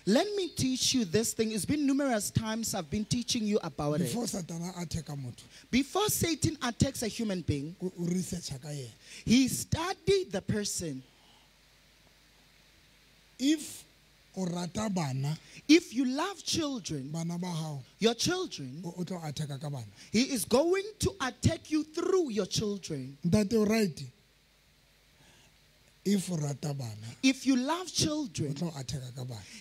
Let me teach you this thing. It's been numerous times I've been teaching you about it. Before Satan attacks a human being, he studied the person. If you love children, your children, he is going to attack you through your children. That's right. If you love children,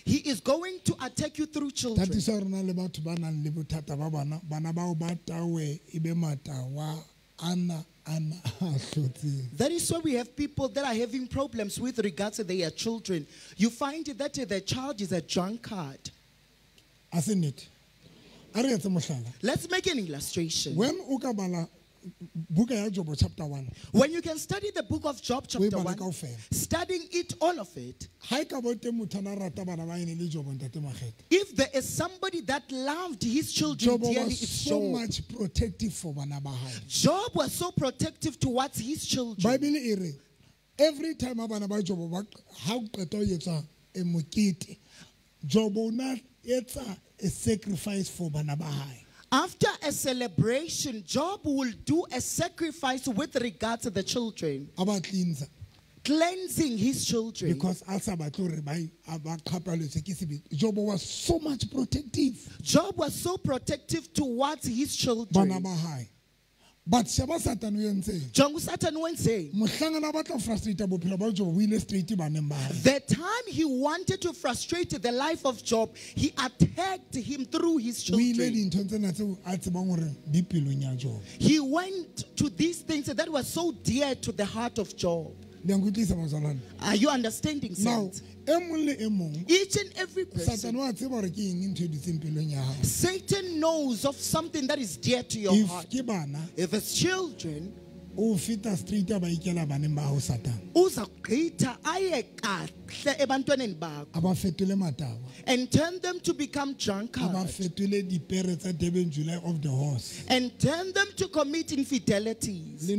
he is going to attack you through children. That is why we have people that are having problems with regards to their children. You find that the child is a drunkard. Let's make an illustration. When you can study the book of Job chapter 1, studying it, all of it, if there is somebody that loved his children dearly, it's so much protective for Job was so protective towards his children. Every time Job a sacrifice for Banabahai. After a celebration, Job will do a sacrifice with regard to the children. Cleansing his children. Because Job was so much protective. Job was so protective towards his children. But Satan went saying, the time he wanted to frustrate the life of Job, he attacked him through his children. He went to these things that were so dear to the heart of Job. Are you understanding, saints? Each and every person, Satan knows of something that is dear to your heart. If it's children, and turn them to become drunkards, and turn them to commit infidelities.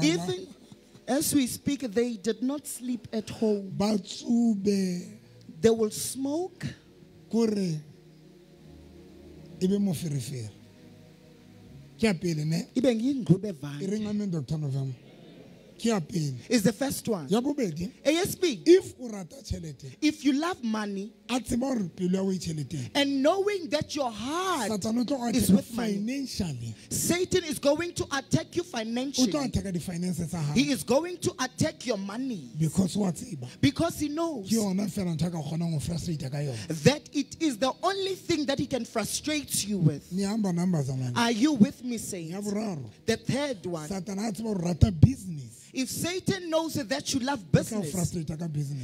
Even as we speak, they did not sleep at home. They will smoke. Is the first one. ASP. If you love money, and knowing that your heart is with financially, Satan is going to attack you financially. He is going to attack your money. Because he knows that it is the only thing that he can frustrate you with. Are you with me, saints? The third one. If Satan knows that you love business,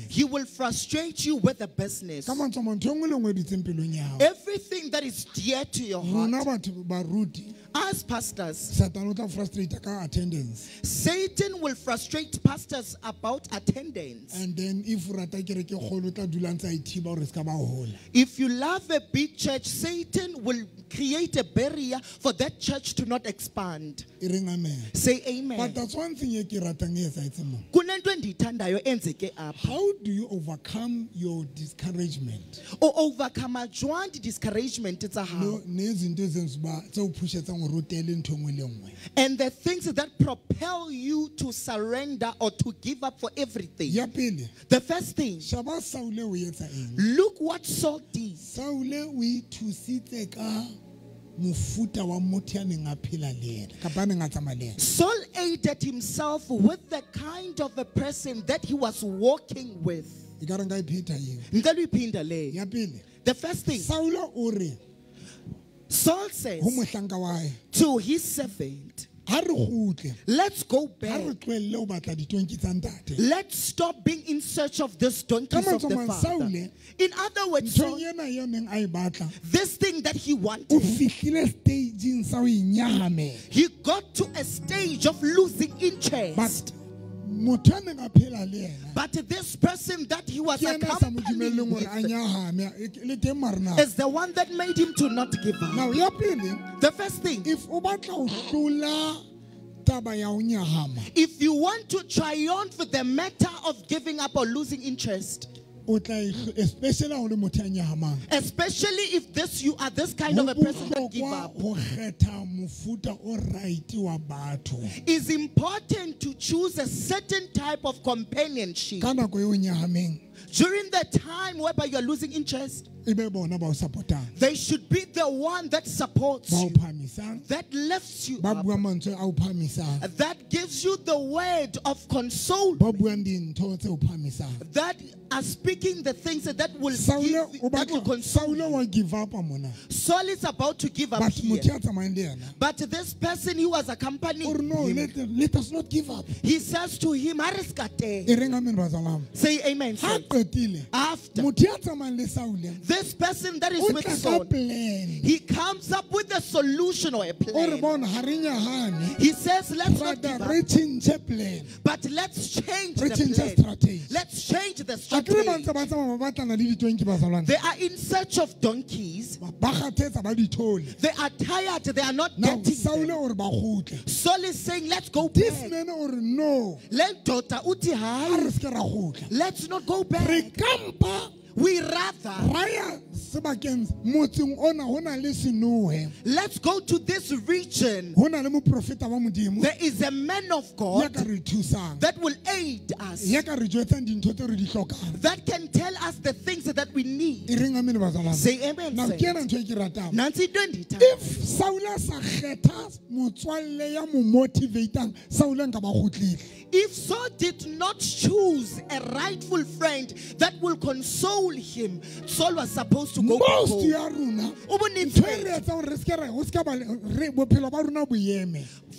he will frustrate you with the business. Everything that is dear to your heart. As pastors, Satan will frustrate pastors about attendance. And then if you love a big church, Satan will create a barrier for that church to not expand. Say amen. But that's one thing. How do you overcome your discouragement? Or overcome a discouragement. And the things that propel you to surrender or to give up for everything. The first thing, look what Saul did. Saul aided himself with the kind of a person that he was walking with. The first thing, Saul says to his servant, let's go back. Let's stop being in search of this donkeys of the Father. In other words, Saul, this thing that he wanted, he got to a stage of losing interest. But this person that he was accompanying with is the one that made him to not give up. Now, the first thing, if If you want to triumph with the matter of giving up or losing interest, especially if you are this kind of a person that give up, it's important to choose a certain type of companionship during the time whereby you are losing interest. They should be the one that supports you, that lifts you up, that gives you the word of console, that are speaking the things that will console you. Saul is about to give up here, but this person who was accompanying him, let us not give up. He says to him, say amen. After this person that is with Saul, he comes up with a solution or a plan. He says, let's not give up, but let's change the plan. Let's change the strategy. They are in search of donkeys. They are tired. They are not getting them. Saul is saying, let's go back. Let's not go back. We rather let's go to this region. There is a man of God that will aid us, that can tell us the things that we need. Say amen. If Saul did not choose a rightful friend that will console him, Saul was supposed to go back home.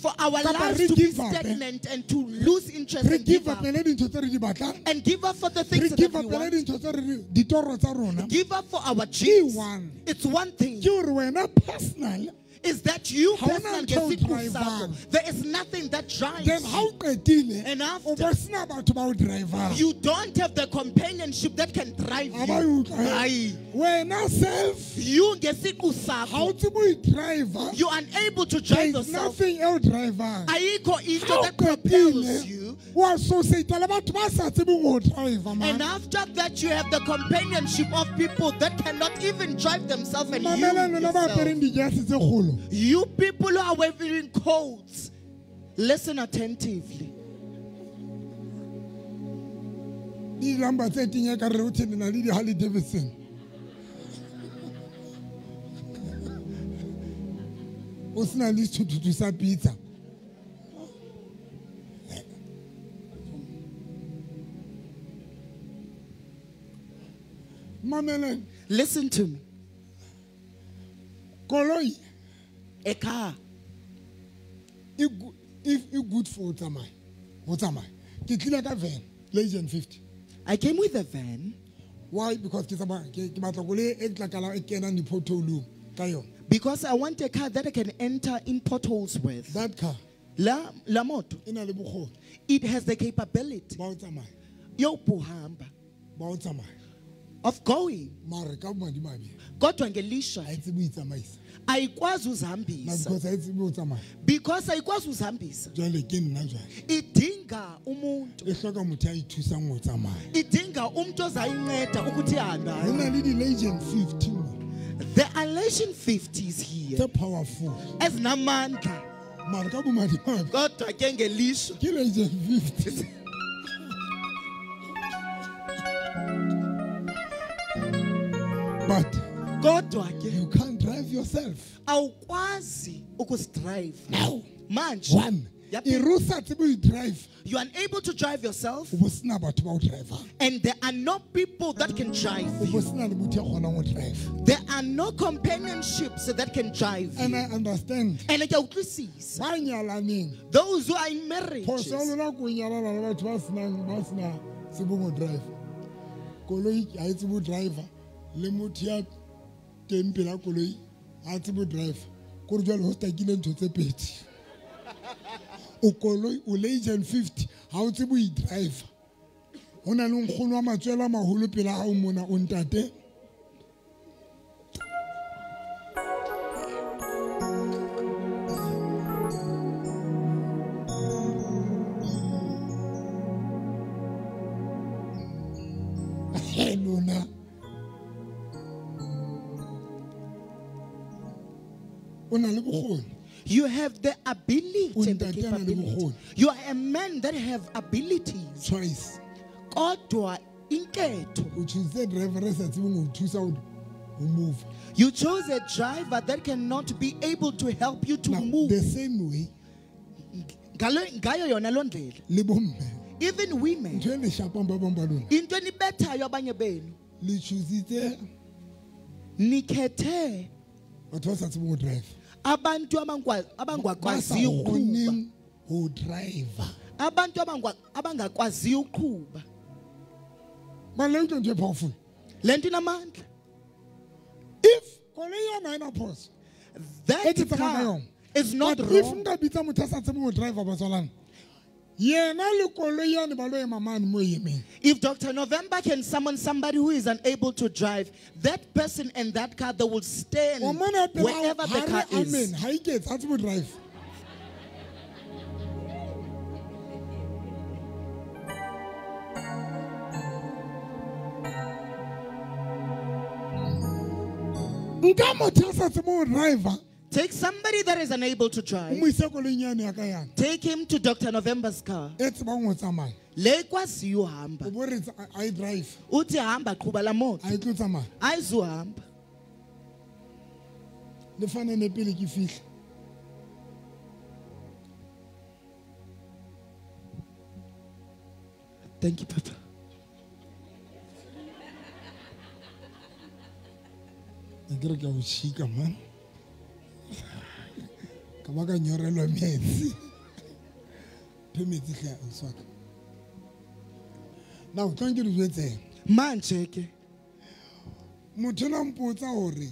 For our lives to be stagnant and to lose interest and give up for the things that we want, give up for our dreams. It's one thing. Is that you personally there is nothing that drives you. And after, you don't have the companionship that can drive you. You are unable to drive yourself. That propels you. And after that, you have the companionship of people that cannot even drive themselves, and you people who are wearing coats, listen attentively. Listen to me. A car. If good for what am I? Legend 50. I came with a van. Why? Because I want a car that I can enter in potholes with. That car. La moto. It has the capability of going. Kodwa ngelisha ayikwazi uzihambisa. Because ayikwazi uzihambisa. Idinga umuntu. Idinga umuntu ozayinceda ukuthi ihambe. The Legend 50s here. They're powerful. Ezinamandla. Kodwa ke ngelisha. Legend 50. But you can't drive yourself. Awukwazi ukusidrive. Now, manje. One. Drive. You are unable to drive yourself. And there are no people that can drive you. There are no companionships that can drive you. And I understand. And I can see those who are in marriage. Ukoloi Legend 50 how to be drive. Ona le nkgono wa matswela maholo pela ha o mona o ntate. You have the ability and the capability. You are a man that have abilities. Choice. Kodwa inketho. Move. You chose a driver that cannot be able to help you to move. The same way. Even women. Into ni better yabanye benu. Nikete. Abantu abangakwazi ukuqhuba. Abantu abangakwazi ukuqhuba. Malento nje powerful. Lento inamandla. If that car is not wrong. If Dr. November can summon somebody who is unable to drive, that person and that car, they will stand wherever the car is. Take somebody that is unable to drive. Take him to Dr. November's car. I drive. Uti hamba qhuba la moto. Ayizuhamba. Thank you, Papa. Man. Now, thank you to say. Man, check. Mutuna mpotsa hore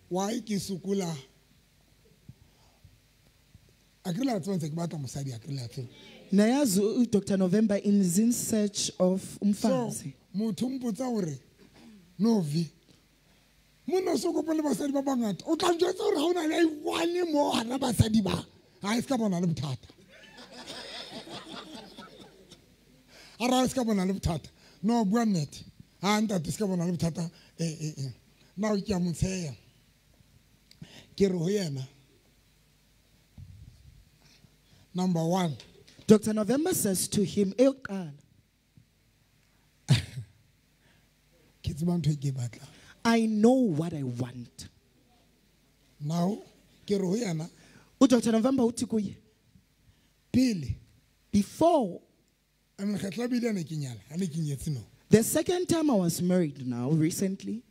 why ke sukula akila tsonse ke batla mosadi akila tse. Nayazi Dr. November is in search of umfazi. Muthu mpotsa hore novi mona so kopele basadi ba bangata o tla ntse hore ha ona le one mo hana basadi ba ha iska bona le bothata ara iska bona le bothata no bua nnete ha nta iska bona le bothata now ke a motseya ke re ho yena number 1 Dr. November says to him I know what I want. Now, Dr. November uthi kuye. Before the second time I was married now, recently.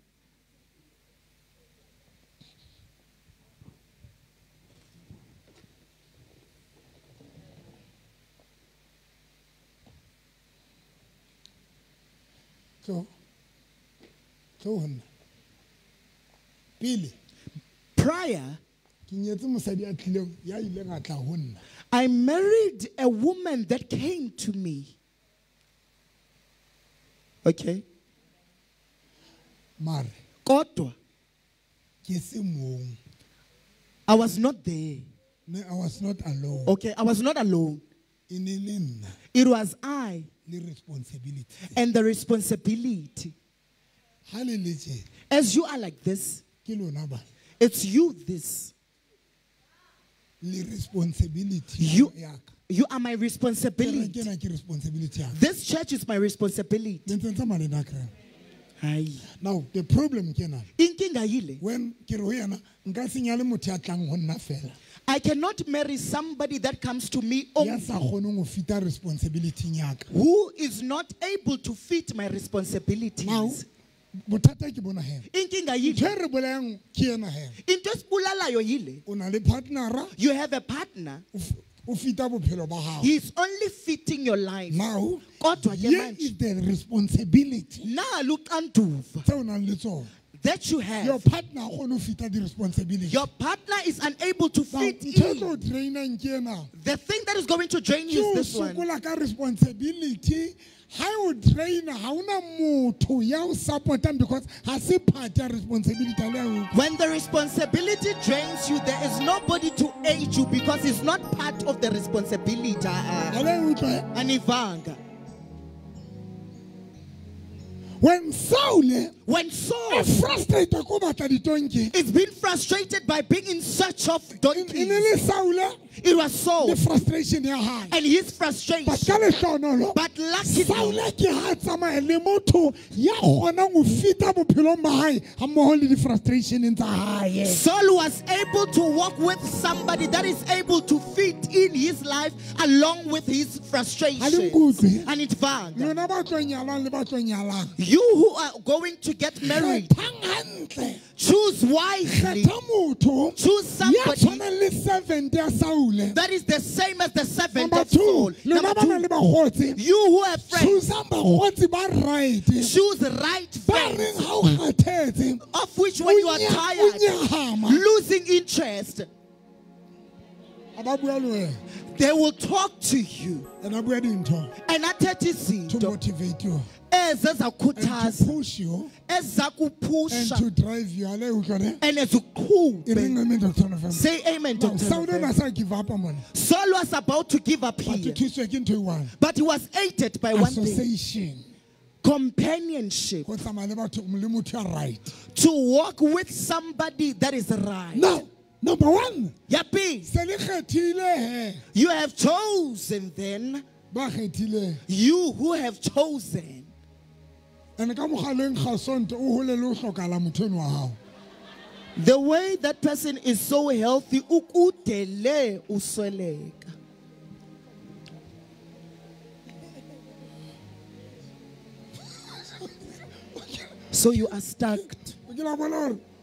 Prior, I married a woman that came to me. Okay? Kodwa, I was not there. I was not alone. Okay, I was not alone. It was I. Responsibility. And the responsibility. As you are like this, it's you this. You are my responsibility. This church is my responsibility. Now the problem when I cannot marry somebody that comes to me only, who is not able to fit my responsibilities. Now, you have a partner. He's only fitting your life. Now, here is the responsibility that you have. Your partner fit the responsibility. Your partner is unable to fit in. The thing that is going to drain you is this one. Responsibility. How would train how to support them because has a part of responsibility. When the responsibility drains you, there is nobody to aid you because it's not part of the responsibility. Anivanga. When Saul is being frustrated by being in search of donkeys, it was Saul, the frustration high, and his frustration. But luckily, Saul was able to walk with somebody that is able to fit in his life along with his frustrations. And it's bad. You who are going to get married, choose wisely. Choose somebody that is the same as the servant of Saul. Number 2, you who have friends, choose right friends, of which when you are tired, losing interest, they will talk to you and to motivate you, and to push you, and to drive you. Say amen. Saul was about to give up here, but he was aided by one thing: companionship, to walk with somebody that is right. Now, number 1, you have chosen then. You who have chosen. The way that person is so healthy, so you are stuck.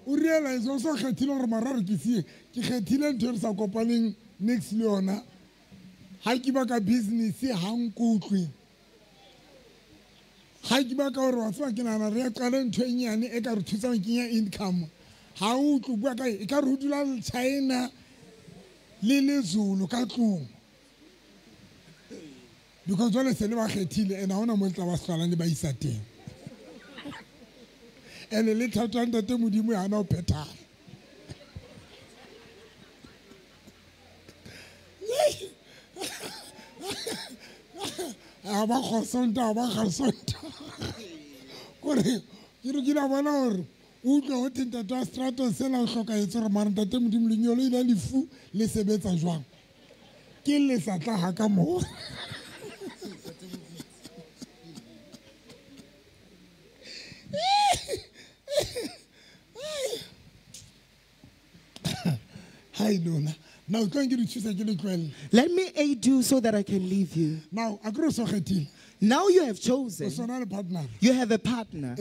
Realize also next leona ha ke ba ka business ha nkutlwe ha ke ba ka hore wa tswa ke nana re qala ntho e nyane e ka re thusa go kenya income ha o tlo bua ka e ka re dula China le lezulu ka tlong because jole se le ba khethile and ha ona mo tla ba sala le ba isa teng ene le thatanta te modimo ya na o phethana aba khosonta kore ke re dira bona hore o tlo ho tinta twa strato sela o hloka etso re mara tate modimo le nyolo ile lefu le sebetsa jwang ke le sa tla ha ka mo Hi Luna. Now let me aid you so that I can leave you. Now you have chosen. You have a partner.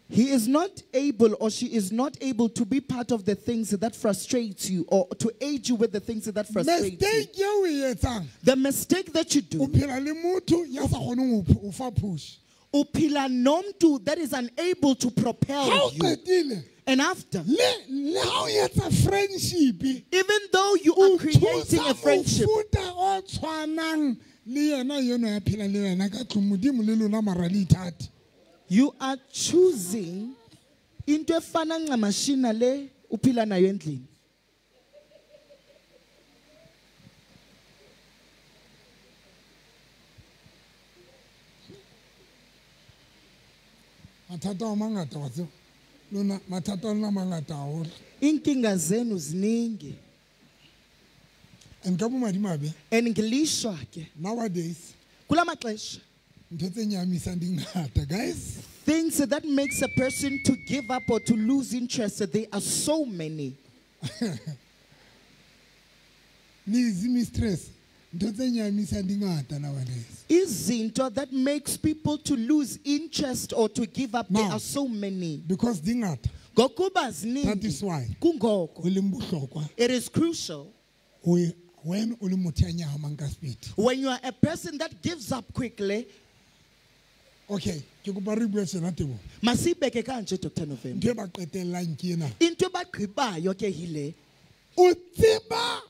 He is not able, or she is not able to be part of the things that frustrates you, or to aid you with the things that frustrate you. The mistake that you do, upila nomtu that is unable to propel you. And after, even though you are creating a friendship, you are choosing into efana ngamashina le uphila nayo endlini. Inkinga zenu ziningi. And ngilishwa ke nowadays kula maxesha things that makes a person to give up or to lose interest, they are so many. Izinto that makes people to lose interest or to give up, there are so many. Because that is why it is crucial when you are a person that gives up quickly. Okay, Masibeke kanje Dr. November. Into bagqibayo ke hile. Utsiba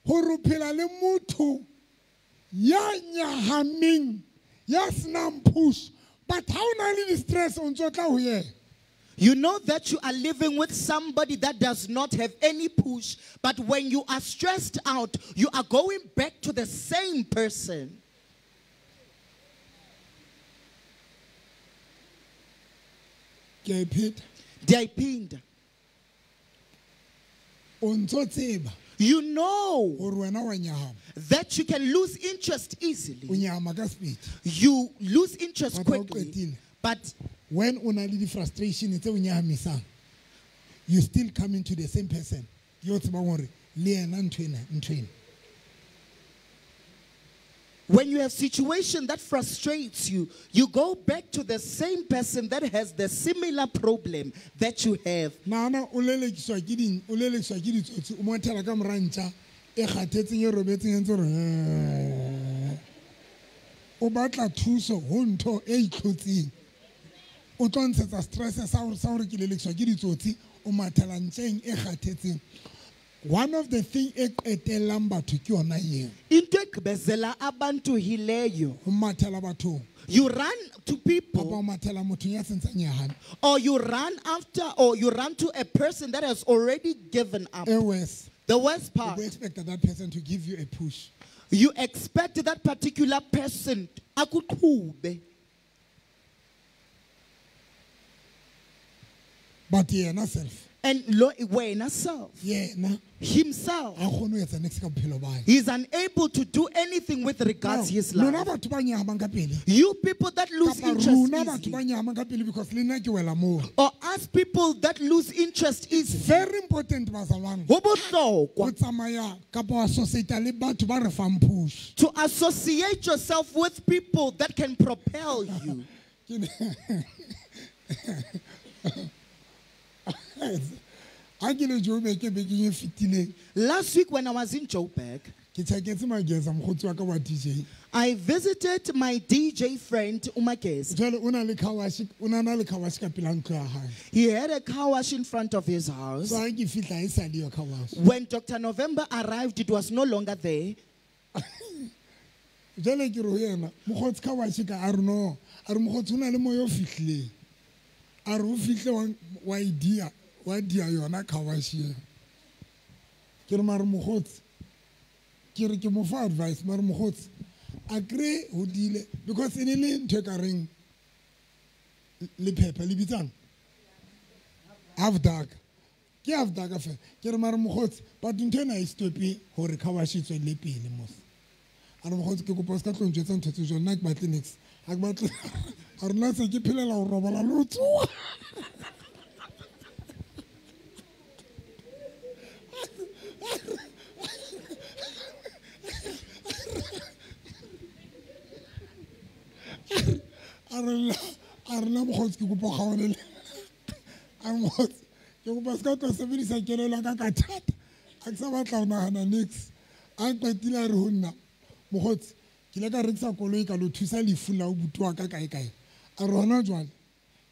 horuphela le motho ya nyahaming ya snam push, but how na le stress on tsotla ho ye. You know that you are living with somebody that does not have any push, but when you are stressed out, you are going back to the same person. Diapind. You know that you can lose interest easily. You lose interest quickly. But when only frustration you still come into the same person. When you have situation that frustrates you, you go back to the same person that has the similar problem that you have. One of the things you run to people, or you run after, or you run to a person that has already given up. The worst part, you expect that person to give you a push. You expect that particular person but yeah, not self. And self. Yeah, himself. He's unable to do anything with regards to his life. You people that lose interest easily, or us people that lose interest is very important. To associate yourself with people that can propel you. Last week when I was in Joburg, I visited my DJ friend Umakes. He had a car wash in front of his house. When Dr. November arrived, it was no longer there. Advice agree because in le paper le bitsang half dark ke half dark afa ke re mara mogotsi but ntena I stopi hore kawashi tswe le pele mos ara mogotsi ke kopa ska tlong tsetsa ntse jona ke batle next a ke batle a rena se ke phelela ho robala lotso Arla mogotsi ke kopa gaone a mogotsi ke kopa ska tlo sebedisa kelelo ka ka thata a ke sa batla ona hana next a qetile re honna mogotsi ke le ka rekisa koloi ka lo thusa lefu la o butwa ka kae kae a rona jwale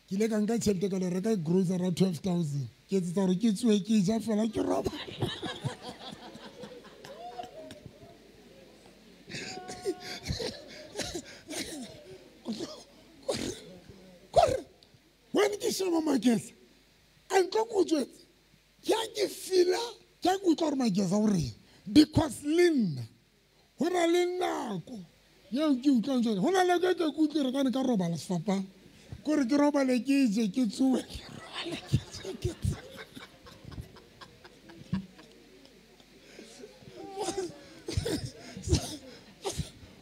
ke le ka nka tšhelete ka le reka grocery 12,000 ke tsa gore ke tswe ke ja fela ke roba when ke shema magesa a ntlo go tswetse ya ke fila ya go tla re magesa o re because linna ho na le nako ya ke utlwa ntse ho na le ke go tle re ka ne ka robala sefapa go re ke robale ke je ke tsuwe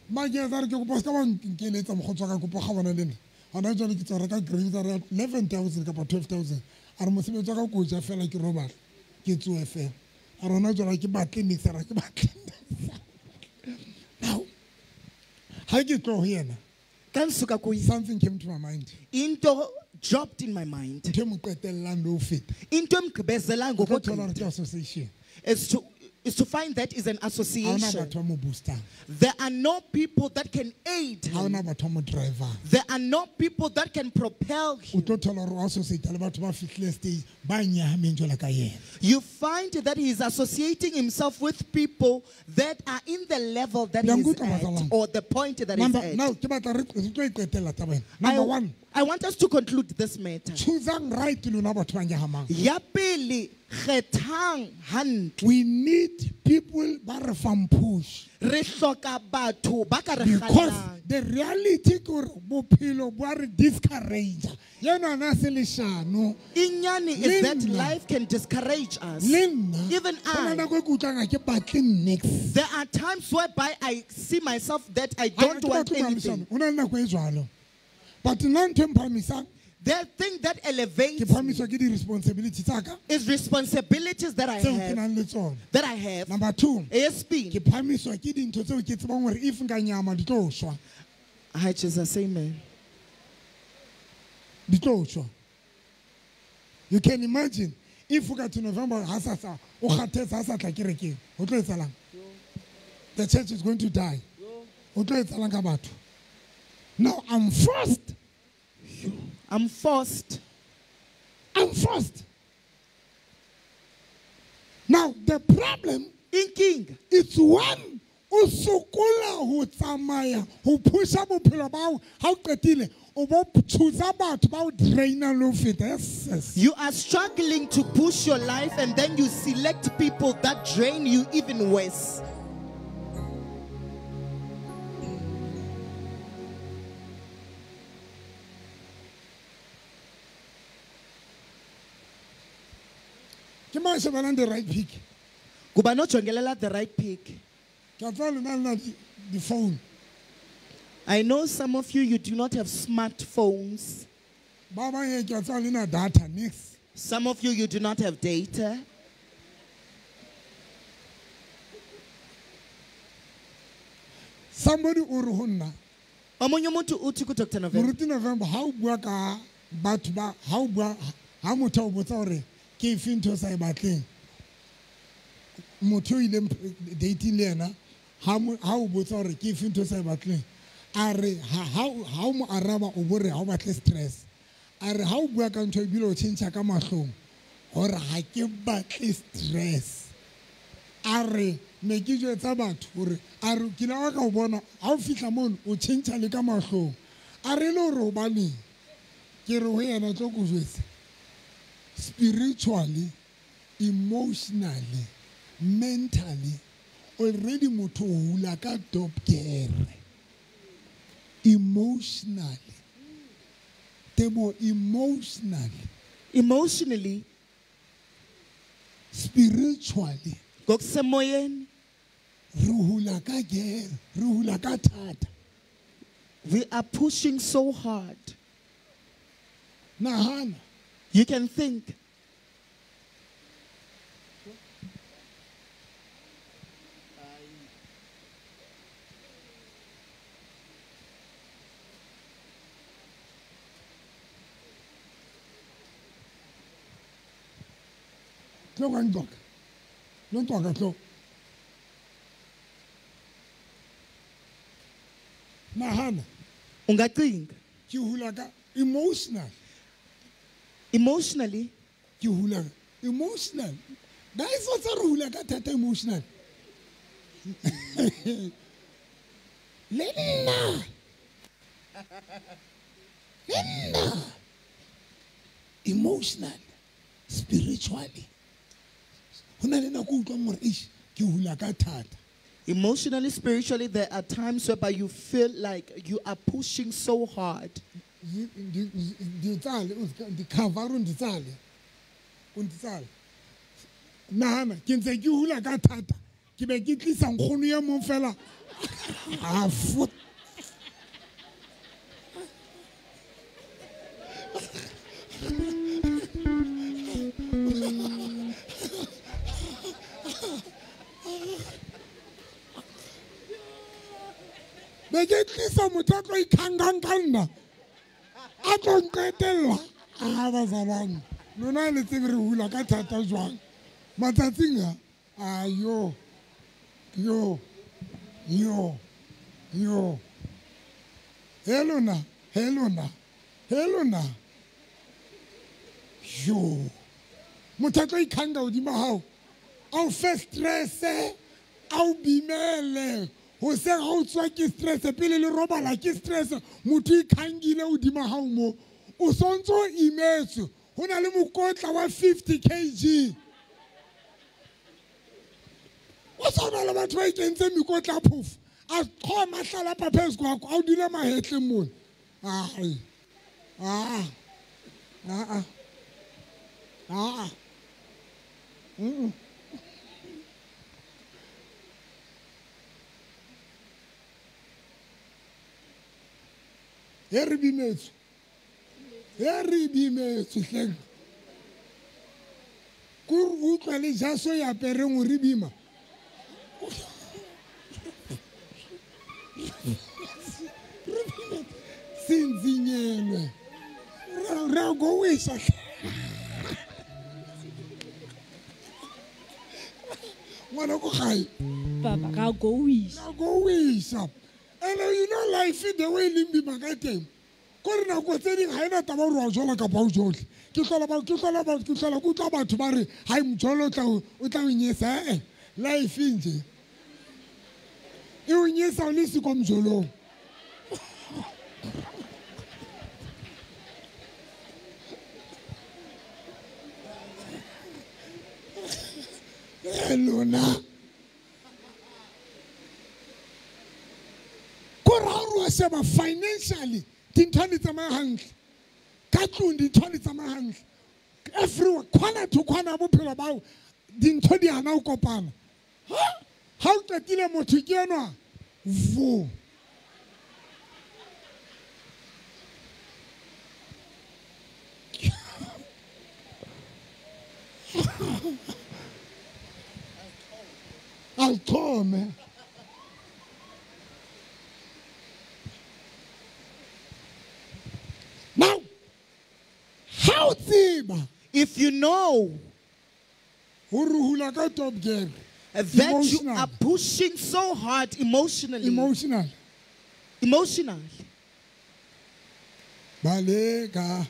magesa re ke go posta ba nkeletsa mogotsa ka kopa ga bona le nna ana jwale ke tsara ka grocery 11,000 ka 12,000 ara mo sebetsa ka go ja fela ke robala ke tsoe fela a rona jwale ke batle mixera ke batle now ha ke tlo ho yena kan suka ko something came to my mind into dropped in my mind into mo qetellang lo fit into mgqibezela ngokuthola association is to is to find that is an association. There are no people that can aid him. There are no people that can propel him. You find that he is associating himself with people that are in the level that he is at, or the point that he is at. Number one, I want us to conclude this matter. We need people that farm push. Because the reality discourage. Is that life can discourage us. Even I. There are times whereby I see myself that I don't want anything. But the thing that elevates is responsibilities that I have. Number two, Hi, Jesus, amen. You can imagine if we got to November, the church is going to die. Now I'm forced. Now the problem in King, it's one usukula who tsamaya who push up about how ketile. You are struggling to push your life and then you select people that drain you even worse. The right pick. The right pick. The phone. I know some of you do not have smartphones. Some of you do not have data. Somebody uruhunna. November how bua batba how bua how motho botsore ke finto sa batleng motho ile dating le yena how botsore ke finto sa batleng are how mo araba o bore ha o batle stress are how bua ka ntho e bile o tshentsa ka mahlong hore ha ke batle stress are me ke jwetsa batho hore are ke la ka o bona ha o fihla mono o tshentsa le ka mahlong are le hore o bane ke re ho yena tlo go jwetsa spiritually, emotionally, mentally, already motho o hula ka top gear. Emotionally, emotionally, spiritually, we are pushing so hard. Nahana. You can think. Don't talk at all. Nahana. Ungathink. Emotional. Emotionally, emotional. That is what's a rule like emotional. Lena. Emotional, spiritually. Emotionally, spiritually, there are times whereby you feel like you are pushing so hard. Nahana ke ntse ke hula ka thata ke be ke tlisa nkgono ya mo fela a foot be ke tlisa motho tlo ikhangang ka nna a tlo nqetella a bazalana lona le tsebe re hula ka thata jwang matsatsing a Yo. Hello na. Yo. Mutato ikanga udima hao. Au fe stress. Au bimele. Ho se ha utswa ke stress pele le robala ke stress. Mutu ikangile udima hao mo. O sontso imetse. Ho na le mokotla wa 50 kg. O sona le batho ba ikentse mikotla phofu. A khoma hlala paphezu kwakho awudile mahehle mona. Eri bimetsu hleng. Kur utlwa le jaso ya pereng o re bima. Sinzinyelwe. Ra go wisa. Mwana go khai. Baba ga go wisa. Ra go wisa. And you know life the way limbi makateng. Kore na go tsedi ga ena taba ro jola ka ba o jotle. Ke tlola ku tla batho ba re ha imjolo o tla unyesa life nje. E unyesa o le se komjolo. Lona Koraru seba financially dintoni tsa mahantle ka tlung dintoni tsa mahantle everywhere kwana to kwana bophelo bao dintho di ana o kopana ha o qetile motho ke enwa vo Alcome. Now, how if you know that you are pushing so hard emotionally. Balega.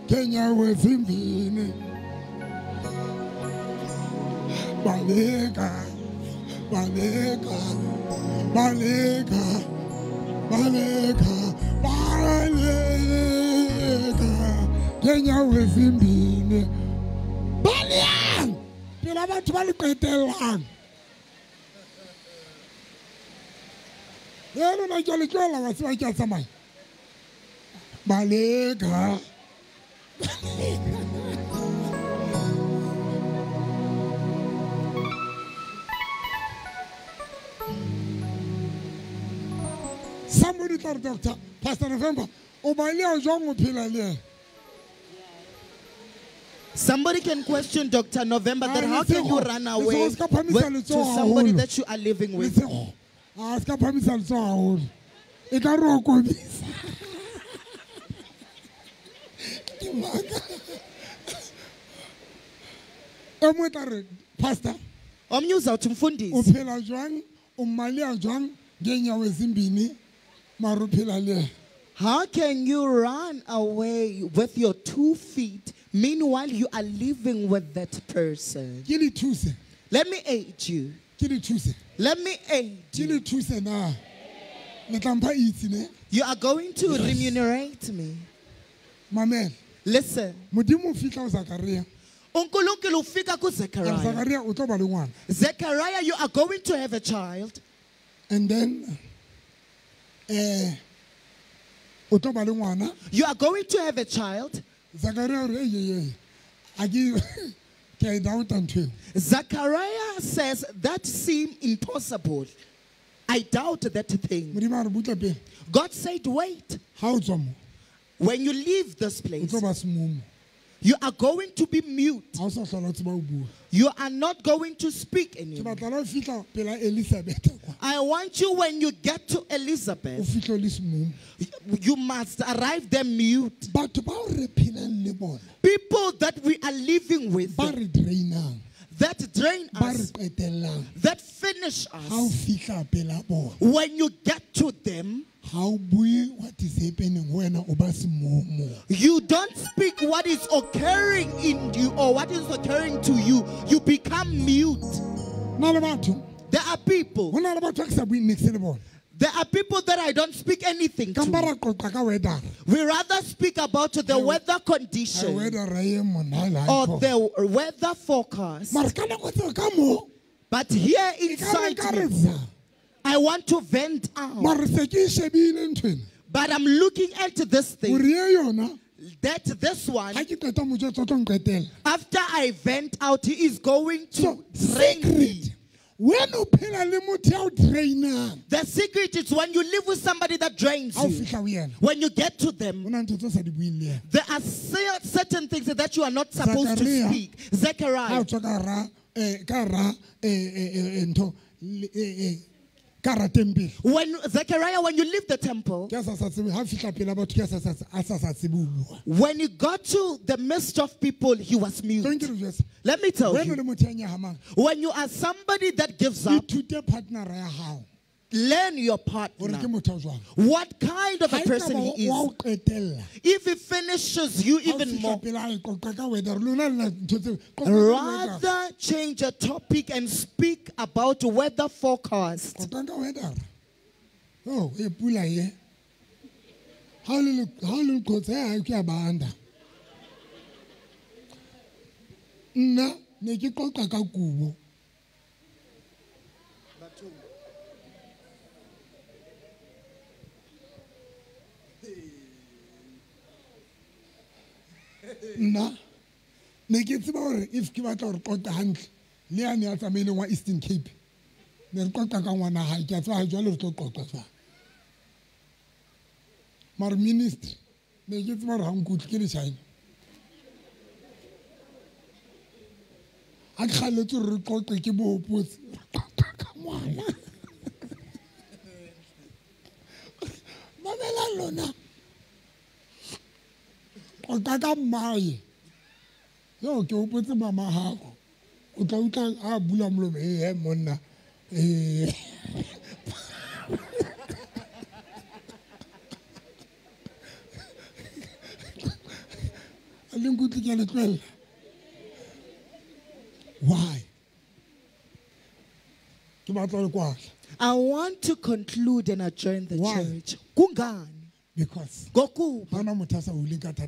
Kenya wezimbini Balega Kenya wezimbini Balian pela batho ba leqetelang yena na jole tlola wa se ba tsa tsamaya Balega Somebody told Doctor Pastor November, somebody can question Dr. November that how can you run away to somebody that you are living with? Pastor, omnyuza uthumfundisi uphela njani umalia njani ngenyawo ezimbini maruphela le. How can you run away with your 2 feet meanwhile you are living with that person? Let me aid you. Let me aid you. You are going to remunerate me. Mamel. Listen. Zechariah, you are going to have a child. And then you are going to have a child. Zechariah says that seems impossible. I doubt that thing. God said, wait. When you leave this place, you are going to be mute. You are not going to speak anymore. I want you, when you get to Elizabeth, you must arrive there mute. People that we are living with, that drain us, that finish us. When you get to them, what is happening when you don't speak what is occurring in you or what is occurring to you. You become mute. There are people. There are people that I don't speak anything to. We rather speak about the weather condition or the weather forecast. But here inside me, I want to vent out. But I'm looking at this thing. That this one, after I vent out, he is going to drain me. The secret is when you live with somebody that drains you. When you get to them, there are certain things that you are not supposed to speak. Zechariah. When Zechariah, when you leave the temple, when you got to the midst of people, he was mute. Let me tell you, when you are somebody that gives up, learn your partner. What kind of a person he is. If he finishes you even more, rather change a topic and speak about weather forecast. Oh, how little na kubo. Na if ke batla re kota hantle le ya ne a tsamaile wa Eastern Cape ne re kota ka ngwana ha ke tsa ha jwale re tlo qoqa tsa mar ministry ne ke tsama re ha nkutli ke le China a khaletse re qoqa ke bo hopotse ka ngwana mamela lona Kaka mai. Yo ke opotse mama hago. O tla utla a bula mlomo monna. Why? I want to conclude and adjourn the church. Kungani? Because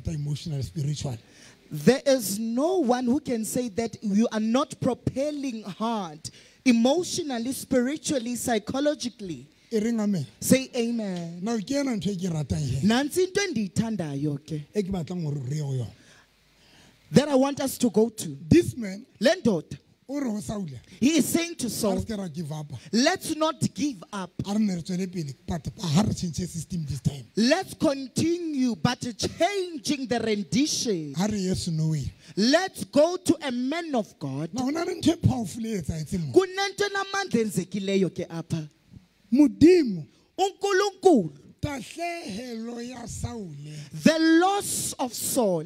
emotional, spiritual. There is no one who can say that you are not propelling hard, emotionally, spiritually, psychologically. Say amen. Now, that I want us to go to. This man, Lendot, he is saying to Saul, let's not give up. Let's continue, but changing the rendition. Let's go to a man of God. The loss of Saul.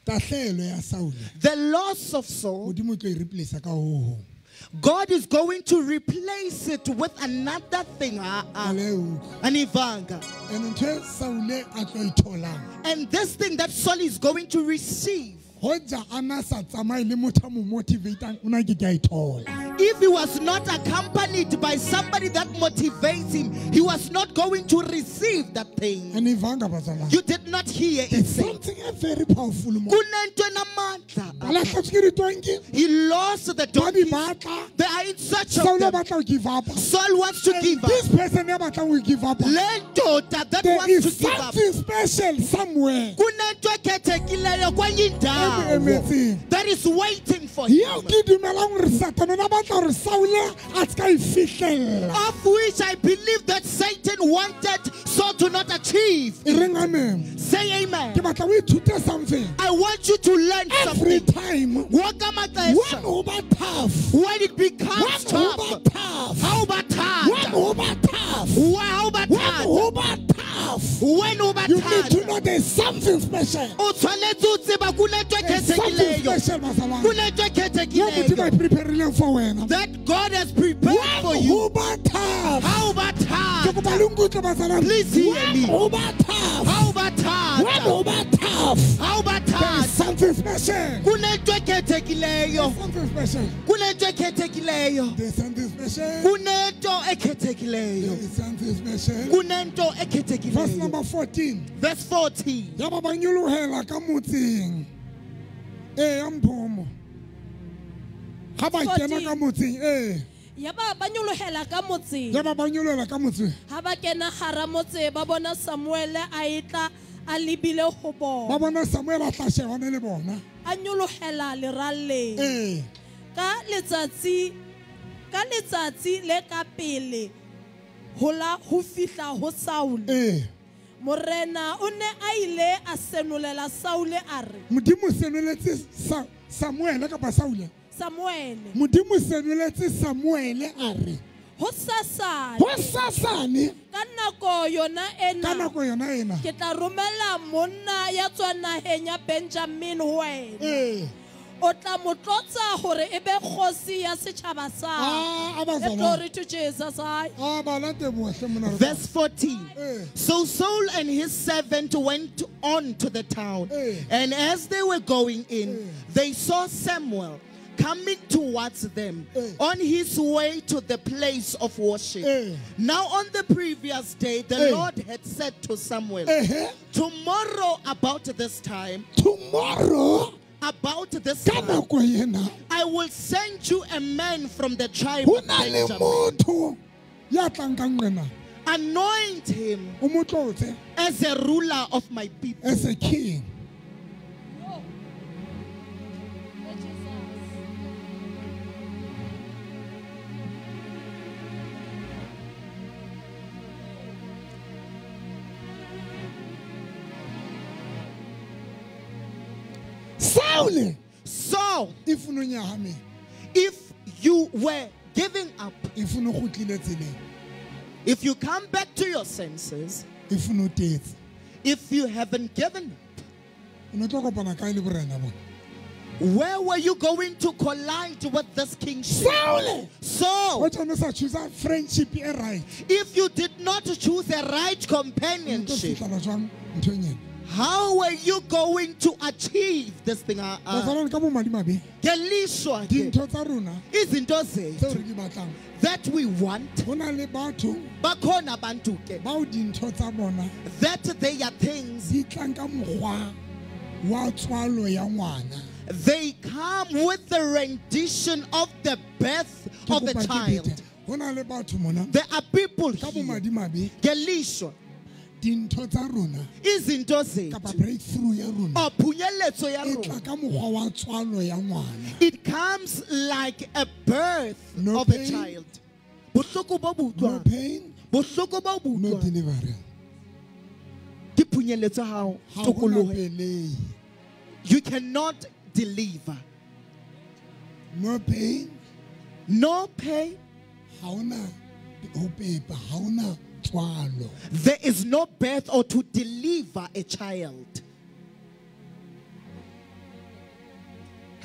The loss of Saul, God is going to replace it with another thing. An ivanga. And this thing that Saul is going to receive, if he was not accompanied by somebody that motivates him, he was not going to receive that thing. You did not hear it. Something very powerful. He lost the donkey. They are in search of them. Saul wants to give up. This person never will give up. There is something special somewhere. That is waiting for him. Of which I believe that Satan wanted Saul to not achieve. Say amen. I want you to learn every something. time When it becomes tough. How about tough? How about tough? When you need to know there's something special. There's something special, that God has prepared for you. How about tough? Please hear me. How about tough? How about tough? There's something special. There's something special. There's something special. Verse number 14. Verse 14. Yaba banyulohela ka motse. Ha ba kena hara motse ba bona Samuel a itla a libile ho bona. Ba bona Samuel a tla shebana le bona. A nyulohela leralleng. Ka letsatsi le ka pele hola ho fihla ho Saul. Morena o ne a ile a senolela Saul a re. Modimo senoletse Samuel ka ba Saul. Samuel. Modimo senoletse Samuel a re. Ho sasane. Ka nako yona ena. Ke tla romela monna ya tswa naheng ya Benjamin ho wena. O tla motlotsa hore ebe kgosi ya setjhaba sa. Glory to Jesus. Verse 14. So Saul and his servant went on to the town, and as they were going in, they saw Samuel coming towards them on his way to the place of worship. Now on the previous day, the Lord had said to Samuel, tomorrow about this time, I will send you a man from the tribe of Benjamin. Anoint him as a ruler of my people. As a king. So, if you were giving up, if you come back to your senses, if you haven't given up, where were you going to collide with this kingship? So, if you did not choose a right companionship, how are you going to achieve this thing? That we want, that they are things, they come with the rendition of the birth of a child. There are people here, izinto zethu, it comes like a birth of a child. No pain, no delivery. You cannot deliver. No pain, no pain. There is no birth or to deliver a child.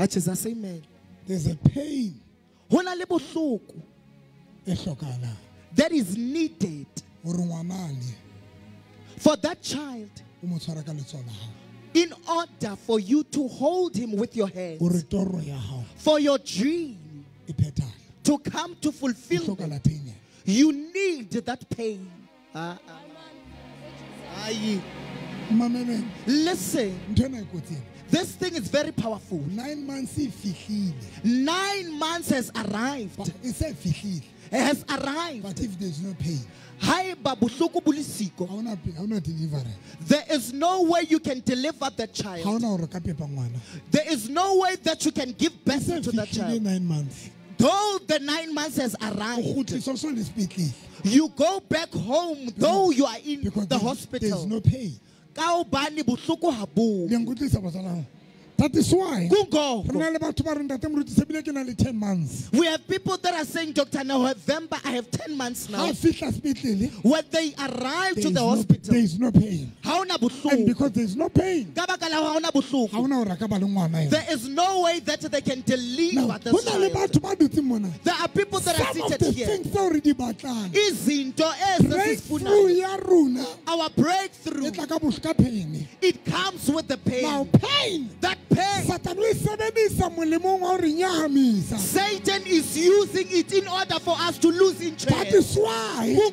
Amen. There's a pain that is needed for that child, in order for you to hold him with your hands, for your dream to come to fulfillment. You need that pain. Listen, this thing is very powerful. 9 months 9 months has arrived. has arrived. But if there's no pain, there is no way you can deliver the child. There is no way that you can give birth to the child. 9 months. Though the 9 months has arrived, you go back home, though you are in the hospital. There's no pain. That is why we have people that are saying, Dr. November, I have 10 months now. When they arrive to the hospital, there is no pain. And because there is no pain, there is no way that they can deliver the child. There are people that are seated here. Our breakthrough, it comes with the pain. Now pain. That pain, Satan is using it in order for us to lose interest. That is why you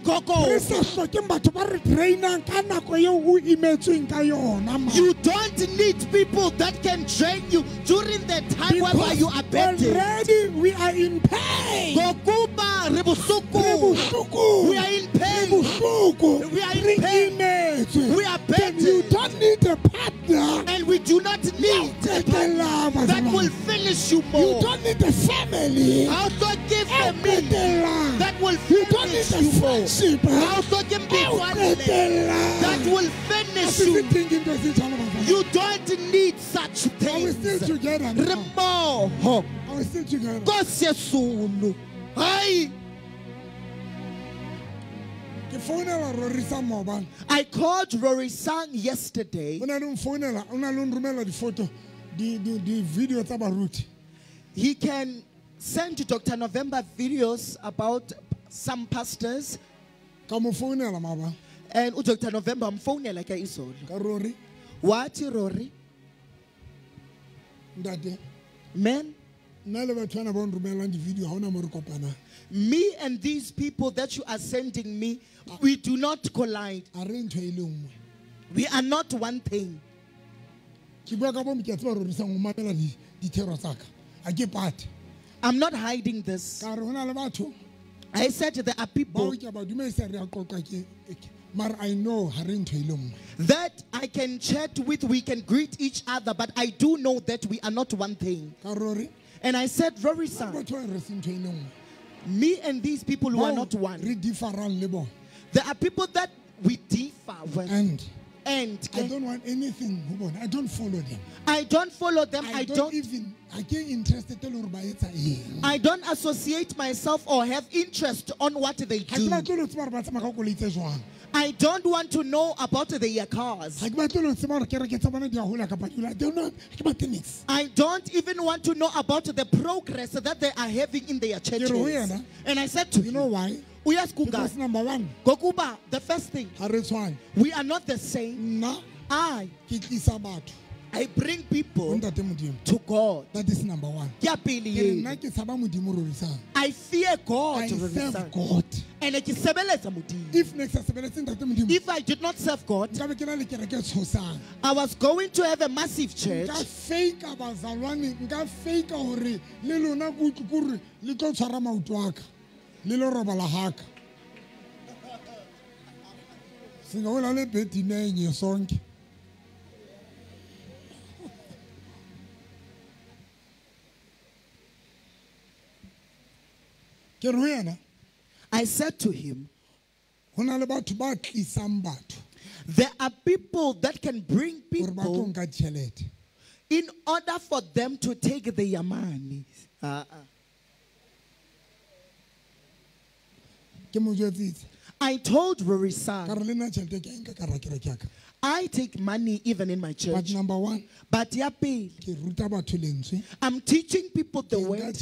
don't need people that can train you during the time where you are better. Already we are in pain. We are in pain. We are in pain. We are better. You don't need a partner. And we do not need a partner that will finish you more. You don't need a family. Also give a me that will finish you more. Also give me one that will finish you. You don't need such things. Are we still together now? Are we still together? Hi. I called Rory Sang yesterday. He can send to Dr. November videos about some pastors. And Dr. November, I'm phoning like I saw. What, Rory? Men? Me and these people that you are sending me, we do not collide. We are not one thing. I'm not hiding this. I said there are people I know that I can chat with, we can greet each other, but I do know that we are not one thing. And I said, Rory Sang, me and these people who are not one. There are people that we differ with. And I don't want anything. I don't follow them. I don't follow them. I don't get interested. I don't associate myself or have interest on what they do. I don't want to know about their cars. I don't even want to know about the progress that they are having in their churches. And I said to you know why? Because number one, the first thing, we are not the same. I bring people to God. That is number one. I fear God. I serve God. If I did not serve God, I was going to have a massive church. I said to him, there are people that can bring people in order for them to take their money. I told Rory Sang, I take money even in my church. But number one, I'm teaching people the word.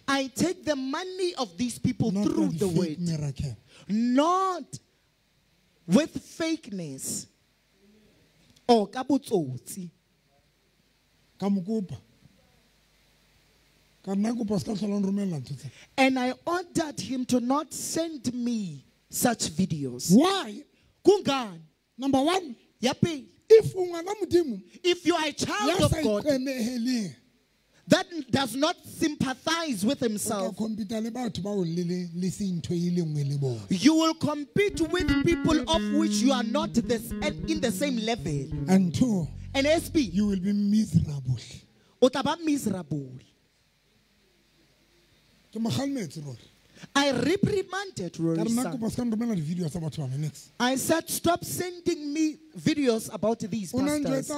I take the money of these people not through the word. Miracle. Not with fakeness or kabutsotsi. And I ordered him to not send me such videos. Why? Kungan. Number one, if you are a child of God, that does not sympathize with himself. You will compete with people of which you are not in the same level. And two, and SB, you will be miserable. Miserable. I reprimanded Rory. I said, stop sending me videos about these pastors.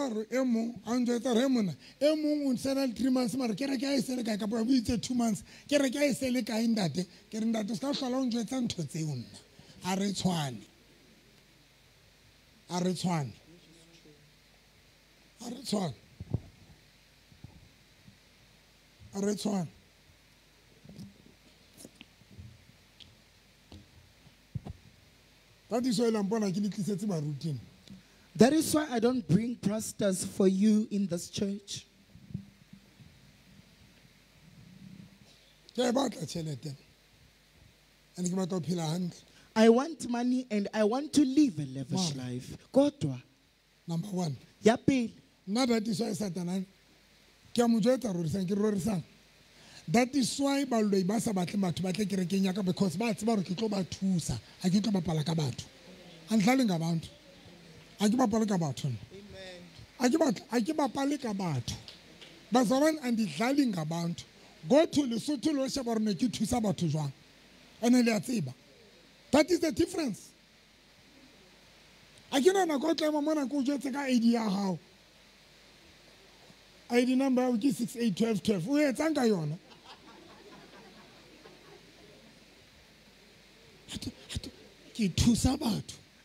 That is why I don't bring pastors for you in this church. I want money and I want to live a lavish life. Number one. Yapil. That is why Satan. That is why baloi ba sa batle batho ba tle kerekeng ya ka because ba tseba re ke tlo ba thusa a ke tlo bapala ka batho andlale ngabantu a ke bapala ka batho amen a ke bapale ka batho bazalwane andidlali ngabantu go to Lesotho lo sheba re ne ke thusa batho jwang ene le a tseba that is the difference a ke nana go tla mama na go jetse ka ID ya hao ID number ya ke 681212 o etsang ka yona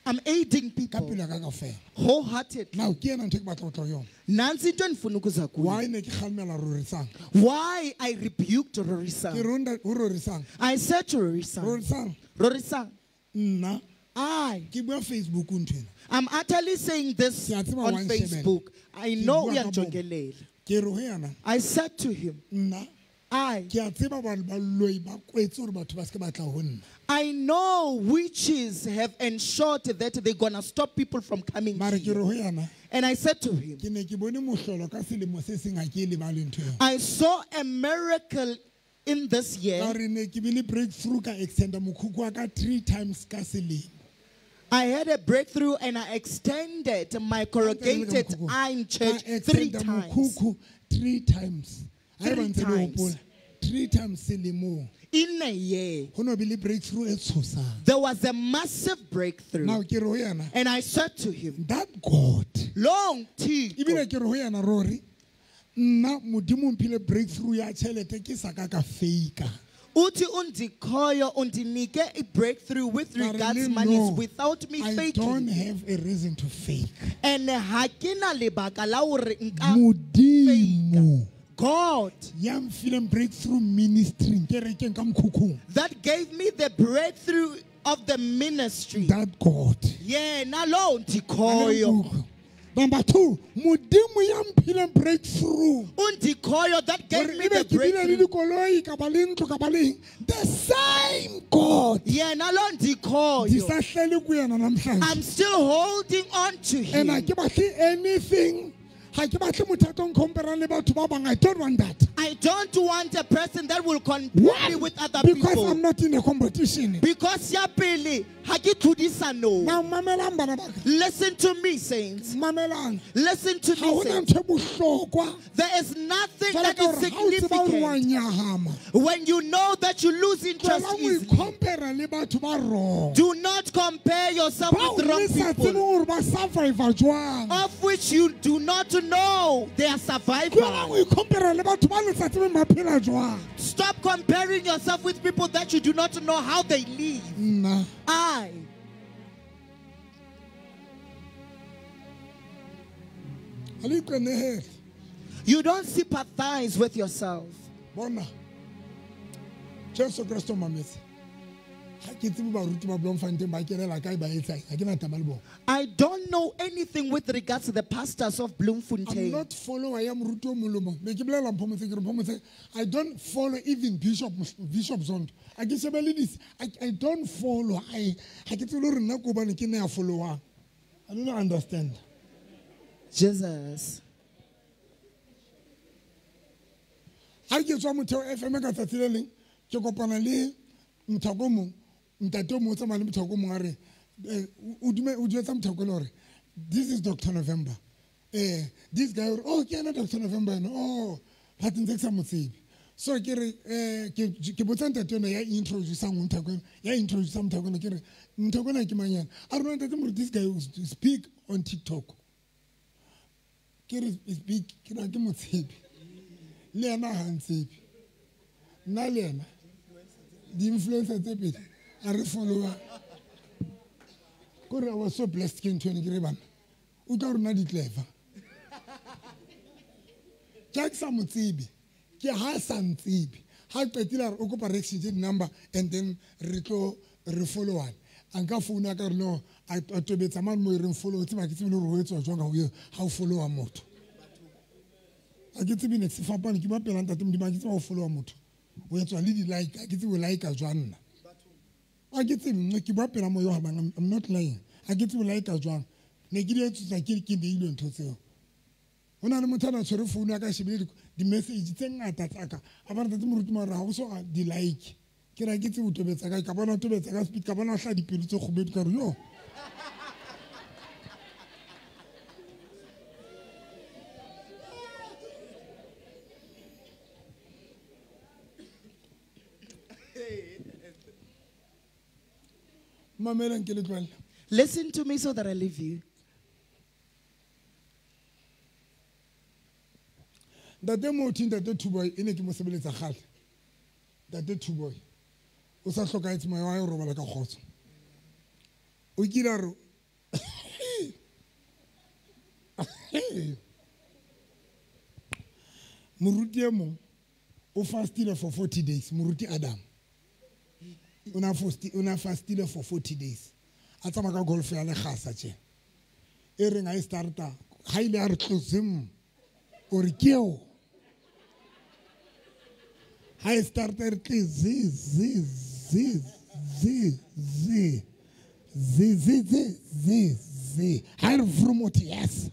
I'm aiding people wholeheartedly. Now, why I rebuked Rorisang? I said to Rorisang, I'm utterly saying this on Facebook. I know we are joking. I said to him, I know witches have ensured that they're going to stop people from coming here. And I said to him, I saw a miracle in this year. I had a breakthrough and I extended my corrugated iron church 3 times. 3 times. 3 times. 3 times in a year. There was a massive breakthrough. Now, and I said to him, that God, long time, breakthrough ya chelete ke sakaka fake. Uti undikoyo undinike a breakthrough with regards money without me faking. I don't have a reason to fake. And hakina lebaka la hore nka fake. God, yam film breakthrough ministry. That gave me the breakthrough of the ministry. That God. Yeah, nalo undikoyo. Number 2, mudimu yam film breakthrough. Undikoyo that gave me the breakthrough. The same God. Yeah, nalo undikoyo. I'm still holding on to Him. And I give anything. I don't want that. I don't want a person that will compare me with other people. Because I'm not in a competition. Because now, listen to me, saints. Listen to me, saints. There is nothing that is significant when you know that you lose interest easily. Do not compare yourself with wrong people, of which you do not know they are survivors. Stop comparing yourself with people that you do not know how they live. You don't sympathize with yourself. I don't know anything with regards to the pastors of Bloemfontein. I'm not follow. I don't follow even Bishop Zond. I don't follow. I don't understand. Jesus. ha ke tswa motheo FM ka tsatsile leng ke kopana le mthako mong ntate mo tsa mali mthako mong a re o duetsa mthako le hore this is Dr. November this guy oh ke ana Dr. November no oh but ntse sa motsibi so ke re ke botsa ntate yona ya introduce mthako ya introduce mthako ke re mthako na ke manyana a re ntate mo this guy speak on TikTok ke re speak ke na ke motsibi le yana ha ntsebi nna le yana the influencer tse pedi a re follower kore I was so blessed ke ntho ke re bana o tla rona di clever ke sa motsibi ke ha sa ntsebi ha qetile re o kopa re exchange number and then re tlo re follow one anka phone ka re no a tobetsa man mo re follow tse ba ke tsebile re ho etswa jwang ha o follow motho a ke tsebile se fapane ke ba pela ntate modimo ke tseba o follow motho o etswa le di like a ke tsebe like a jwang nna a ke tsebe ke ba pela mo yo ha bang I'm not lying a ke tsebe like a jwang ne ke di etsa ke di ile ntho tseo ona le motho ana tshwere phone ya ka shebile di message tse ngata tsaka a ba ntate moruti mara ha o so di like ke ra ke tsebe o tobetsa ka bona o tobetsa ka speed ka bona o hla dipelo tse kgobedu ka re yo Listen to me so that I leave you. That the mountain that the two boy in a possibility of heart. That the two boy was a shock at my eye or like a horse. We get our Murutiamo, who fasted for 40 days, Muruti Adam. Una fasted for 40 days. Atamaka golf ya le khasa che. Ering I starta highly artosim or keo. I started z. I from what yes.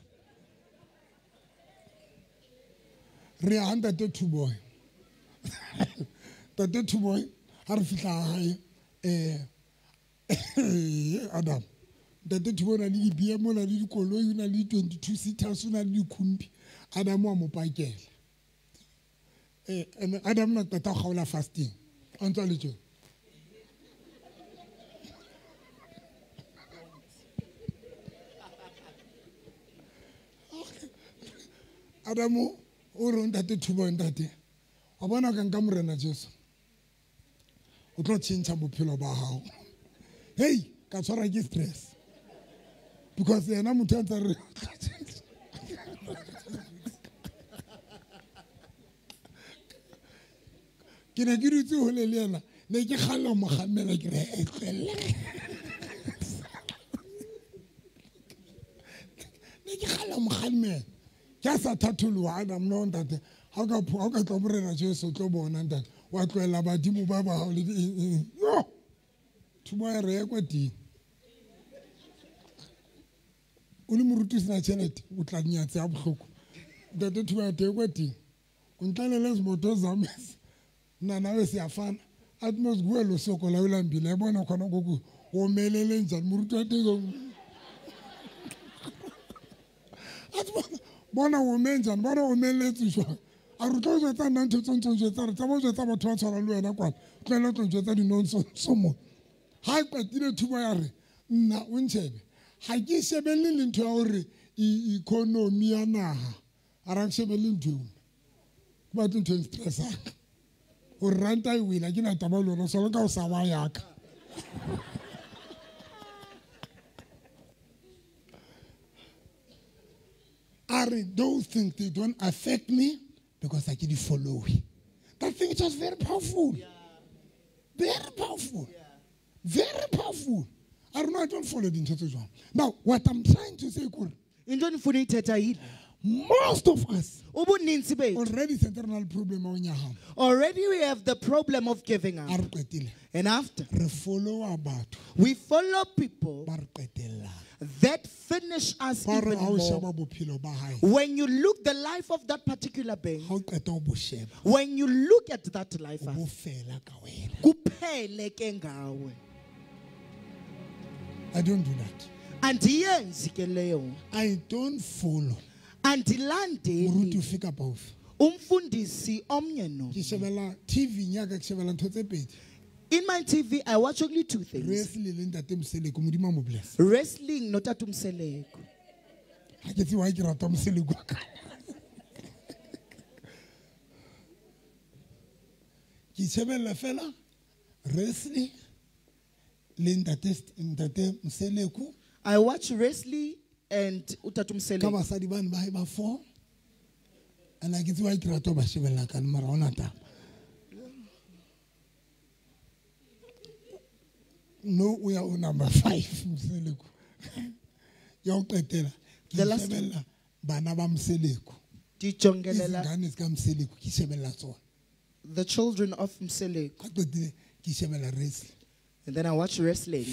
Reanda the two boy. The two boy. Adam. The two boy ali BM na li koloi na li 22 seaters na li kumbi. Adam wa mo pakel. Adam na tata khaula fasting. Onto le tjo. Adam o ronda te two boy ndate. A bona ka nka morena Jesu. O tlo tshintsa bophelo ba hao. Hey, ka tshwara ke stress. Because yena motho a tsare ke ne ke dutse ho le yena ne ke kgalla mo khamela ke re etlele ne ke kgalla mo khamela ke sa thatholwa Adam no ntate ha ka tlo borena Jesu tlo bona ntate wa tloela badimo ba ba ha le yo thuba re kwa di o le moruti sena tšhelete o tla nyatse a bohloko ntate thuba te kwa di o ntlalele semoto zames nana we se afana atmos guelo soko la ulambile bona khona goku o melele njani moruti wa teng atmos bona o menjani bona o meletse jwa a re tlo jwetsa nna ntho tsontso jwetsa re tsaba jwetsa batho ba tshwana le wena kwana tloela tlo jwetsa dinonso mo ha qatile thuba ya re nna o ntshebe ha ke shebelle le ntho ya hore economy ya naha a ra shebelle ntho ba ntho e stressa o ranta e wila ke na taba lona so ka o sa wa yaka are those things they don't affect me because I get follow. That thing is just very powerful. Yeah. Very powerful. Yeah. Very powerful. I don't know, I don't follow the church. Now, what I'm trying to say, Most of us already internal problem. Already we have the problem of giving up. And after we follow people that finish us even more. When you look the life of that particular being, when you look at that life, I don't do that. I don't follow. Andilande ufika both. Umfundisi omnye no. TV nyaka kishebela ntotse pedi. In my TV I watch only two things. Wrestling le ntate Mseleko modimo mo bless. Wrestling no tatu Mseleko. Ha ke tsi wa ke rata Mseleko ka. Ki shebela fela wrestling le ntate Mseleko. I watch wrestling and utatu Mseleko. Ka basadi ba ba 4 and I get to write rato ba shebela ka mara ona ta. No, we are on number 5 Mseleko. Ya uqetela. The last shebela bana ba Mseleko. Di jongelela. Izingane zika Mseleko ki shebela tsona. The children of Mseleko. Ki shebela wrestling. And then I watch wrestling.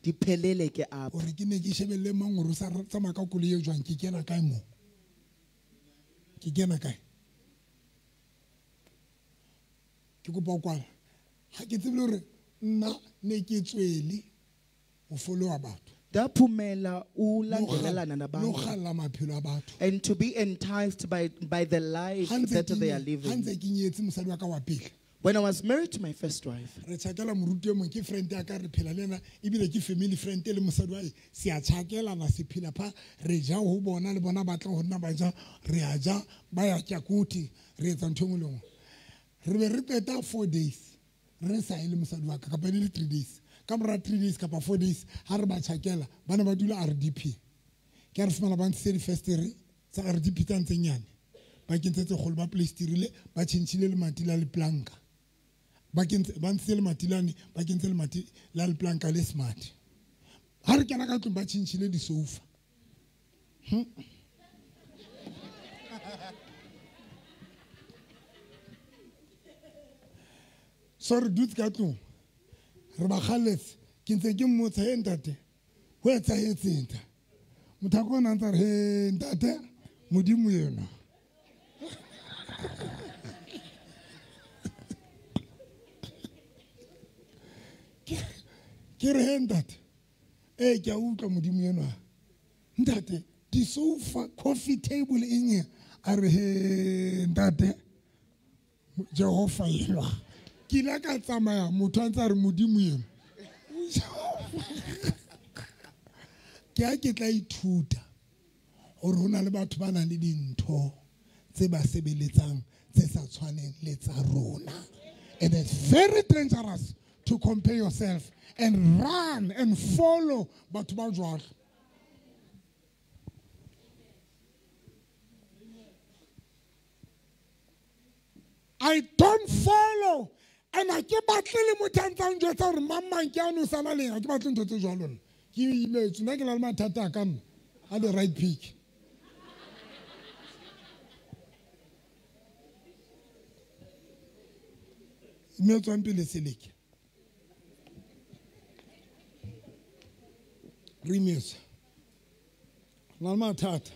Di pelele ke up. Ore ke ne ke shebelle mangoro sa tsama ka kole e jwang ke kena kae mo. Ke kena kae. Ke go pa kwa. Ha ke tsebile hore nna ne ke tswele o follow batho. Da phumela u landelana nabantu. Lo khala maphelo a batho. And to be enticed by the life that they are living. Hanze ke nyetse mosadi wa ka wa pele. When I was married to my first wife, re tshakela moruti mo ke friend ya ka re phela lena ebile ke family friend le mosadi wa se a tshakela na se phela pha re ja ho bona le bona batla ho nna ba ja re a ja ba ya tyakuti re etsa ntho ngwe lengwe re be re peta 4 days re sa ile mosadi wa ka ka le 3 days ka mora 3 days ka pa 4 days ha re ba tshakela bana ba dula RDP ke re fumana ba ntse festival sa RDP tantsenyane ba kentse go ba plastirile ba tshintshile le matila le planka ba ntse le matilane ba kentse le mati la le planka le smart ha re kena ka tlong ba tshintshile di sofa sorry dude ka tlong re ba khaletse ke ntse ke mmotsa he ntate ho etsa etsenta motho a ntse re he ntate modimo yena ke re ntate ke a utlwa modimo yena ntate di sofa coffee table eng a re he ntate Jehova yena ke la ka tsamaya motho a ntse a re modimo yena ke a ke tla ithuta gore hona le batho ba nang le dintho tse ba sebeletsang tse sa tshwaneng le tsa rona. And it's very dangerous to compare yourself and run and follow batho ba jwalo. I don't follow and I ke batle le motho a ntsang jwetsa gore mamang ke ano sala leng a ke batle ntho tse jwalo nna ke imetse nna ke la le mathata a ka nna a the right pick. Imetswang pele seleke remix na mathata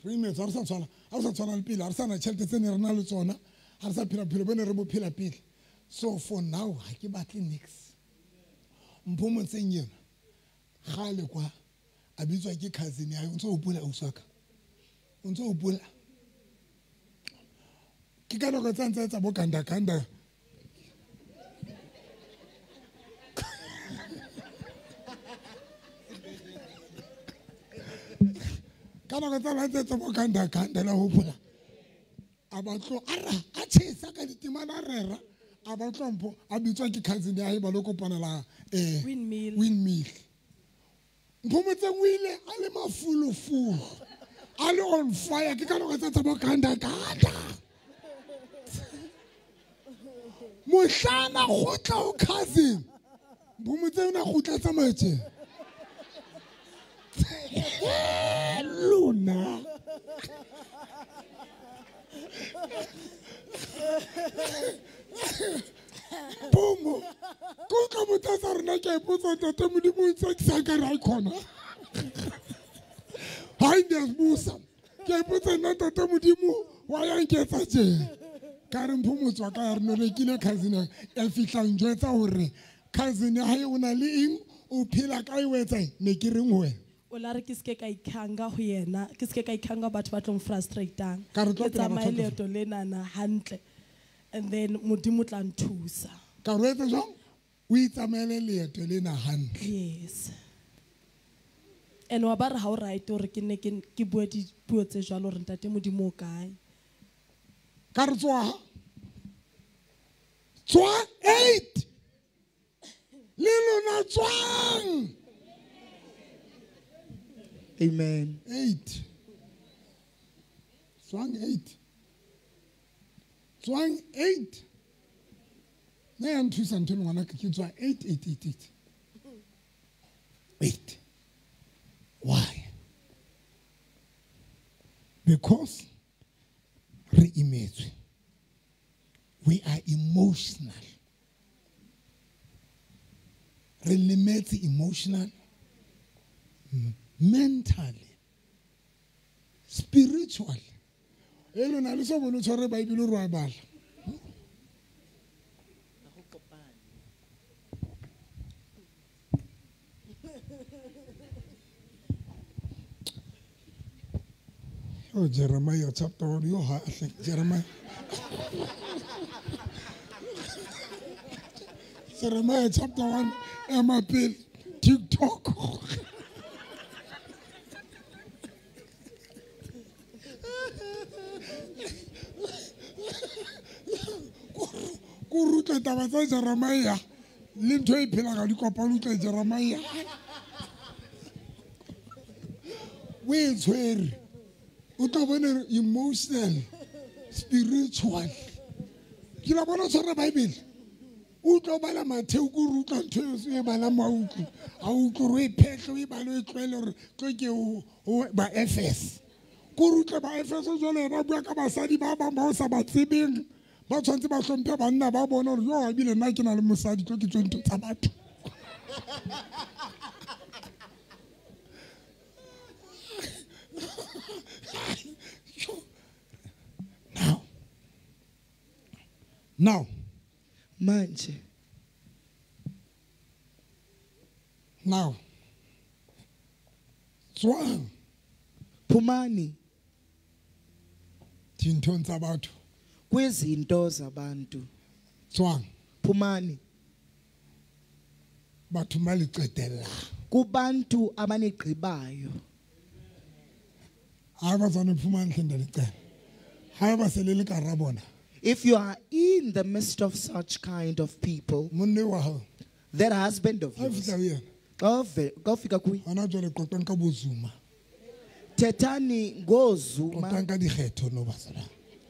remix a re sa tshwana le pele a re sa na tšhelete tse ne re na le tsona a re sa phela phelo bone re bo phela pele so for now ha ke batle nix mpho motseng yena gale kwa a bitswa ke cousin ya o ntse o pula o swaka o ntse o pula ke ka nako tsa bo kanda kana tsa bo kanda la ho pula a batlo a tshesa ka ditimana rera a batlo mpho a bitswa ke cousin ya ba lo kopanela windmill mphomotseng o ile a le mafulufulu a le on fire ke ka nako tsa bo kanda mohlana go tla o cousin mphomotseng na go tla tsamaya Luna. Pomo. Kuka mutasa rena ke ipotsa tate modimo ntse ke sa ka ra ikona. Ha ndi busa. Ke ipotsa nna tate modimo wa ya nketsa tje. Ka re mphomotswa ka re no rekile cousin ya fihla njwetsa hore cousin ha e una le eng o phela ka iwetsa ne ke reng ho wena. O la re ke ske ka ikhanga ho yena ke ske ka ikhanga batho ba tlo frustrateang ke tsamaye leeto le nana hantle and then modimo tla nthusa ka re etsa jang o itsamele leeto le na hantle. Yes, and wa ba re ha o right hore ke ne ke bua di puo tse jwalo re ntate modimo o kae ka re tswa 8 le lona tswang. Amen. 8. Swang 8. Swang 8. Ne am two something ngwana ke tswa 8. 8. Why? Because re imetswe. We are emotional. Re limetse emotional. Mentally, spiritually. Elo na le so bolo tshware Bible ro a bala. Oh, Jeremiah chapter 1, yo ha Jeremiah. Jeremiah chapter 1, Emma Bill, TikTok. Kuruta taba tsa Jeremiah le ntho e phela ka dikopano tsa Jeremiah. We tshwere o tla bona emotional, spiritual. Ke la bona tshwara Bible o tlo bala Matthew go ruta ntho e bala mautlo a utlo re phehlo e balo e tlwele hore tlo ke o ba Efes go ruta ba Efes jole ba bua ka basadi ba ba ba sa ba tsebeng ba tshwantse ba hlomphe banna ba bona hore yo a bile nna ke na le mosadi tlo ke tswento tsa batho. Now, manje. Now, Swang. Phumani. Tinton zabantu. Kwezinto zabantu. Swang. Phumani. Batho maliqedela. Kubantu abanigqibayo. Abazana phumani hlenda licela. Haba selele ka rabona. If you are in the midst of such kind of people, that husband of yours, Tetani ngozuma.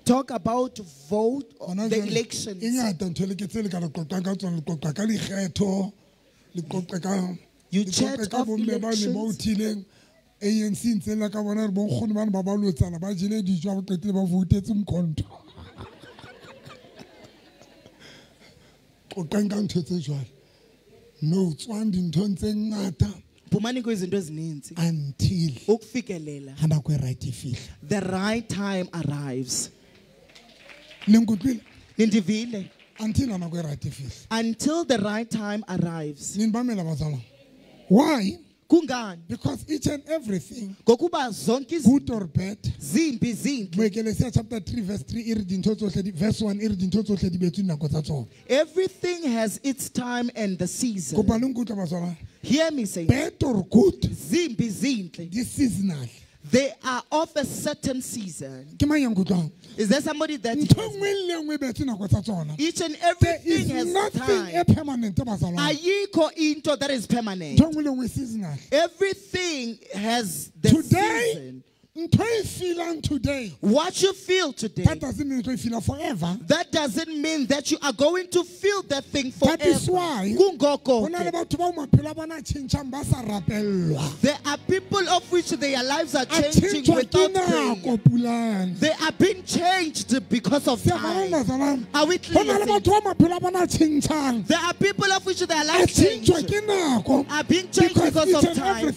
Talk about vote on the elections. You chat of elections. ANC ntsela ka bona re bo nkgone bana ba ba lotsana ba jile dijo ba qetile ba votetse mkhonto. Okanga ntse jwale. No tswandi ntonze ngata. Phumani kwezinto ezininzi. Until ukufikelela. Hana kwe right ifihla. The right time arrives. Lenkutlile. Nindivile. Until hana kwe right ifihla. Until the right time arrives. Ninibamela bazalwane. Why? Because each and everything, good or bad, chapter 3 verse 3 verse 1 everything has its time and the season. Hear me say, bad or good, this seasonal. They are of a certain season. Is there somebody that each and everything has time? Ayiko into that is permanent. Everything has the season. today, what you feel today, that doesn't mean you feel forever. That doesn't mean that you are going to feel that thing forever. That is why there are people of which their lives are changing without pain. They are being changed because of time. Are we clear? There are people of which their lives are being changed because of time.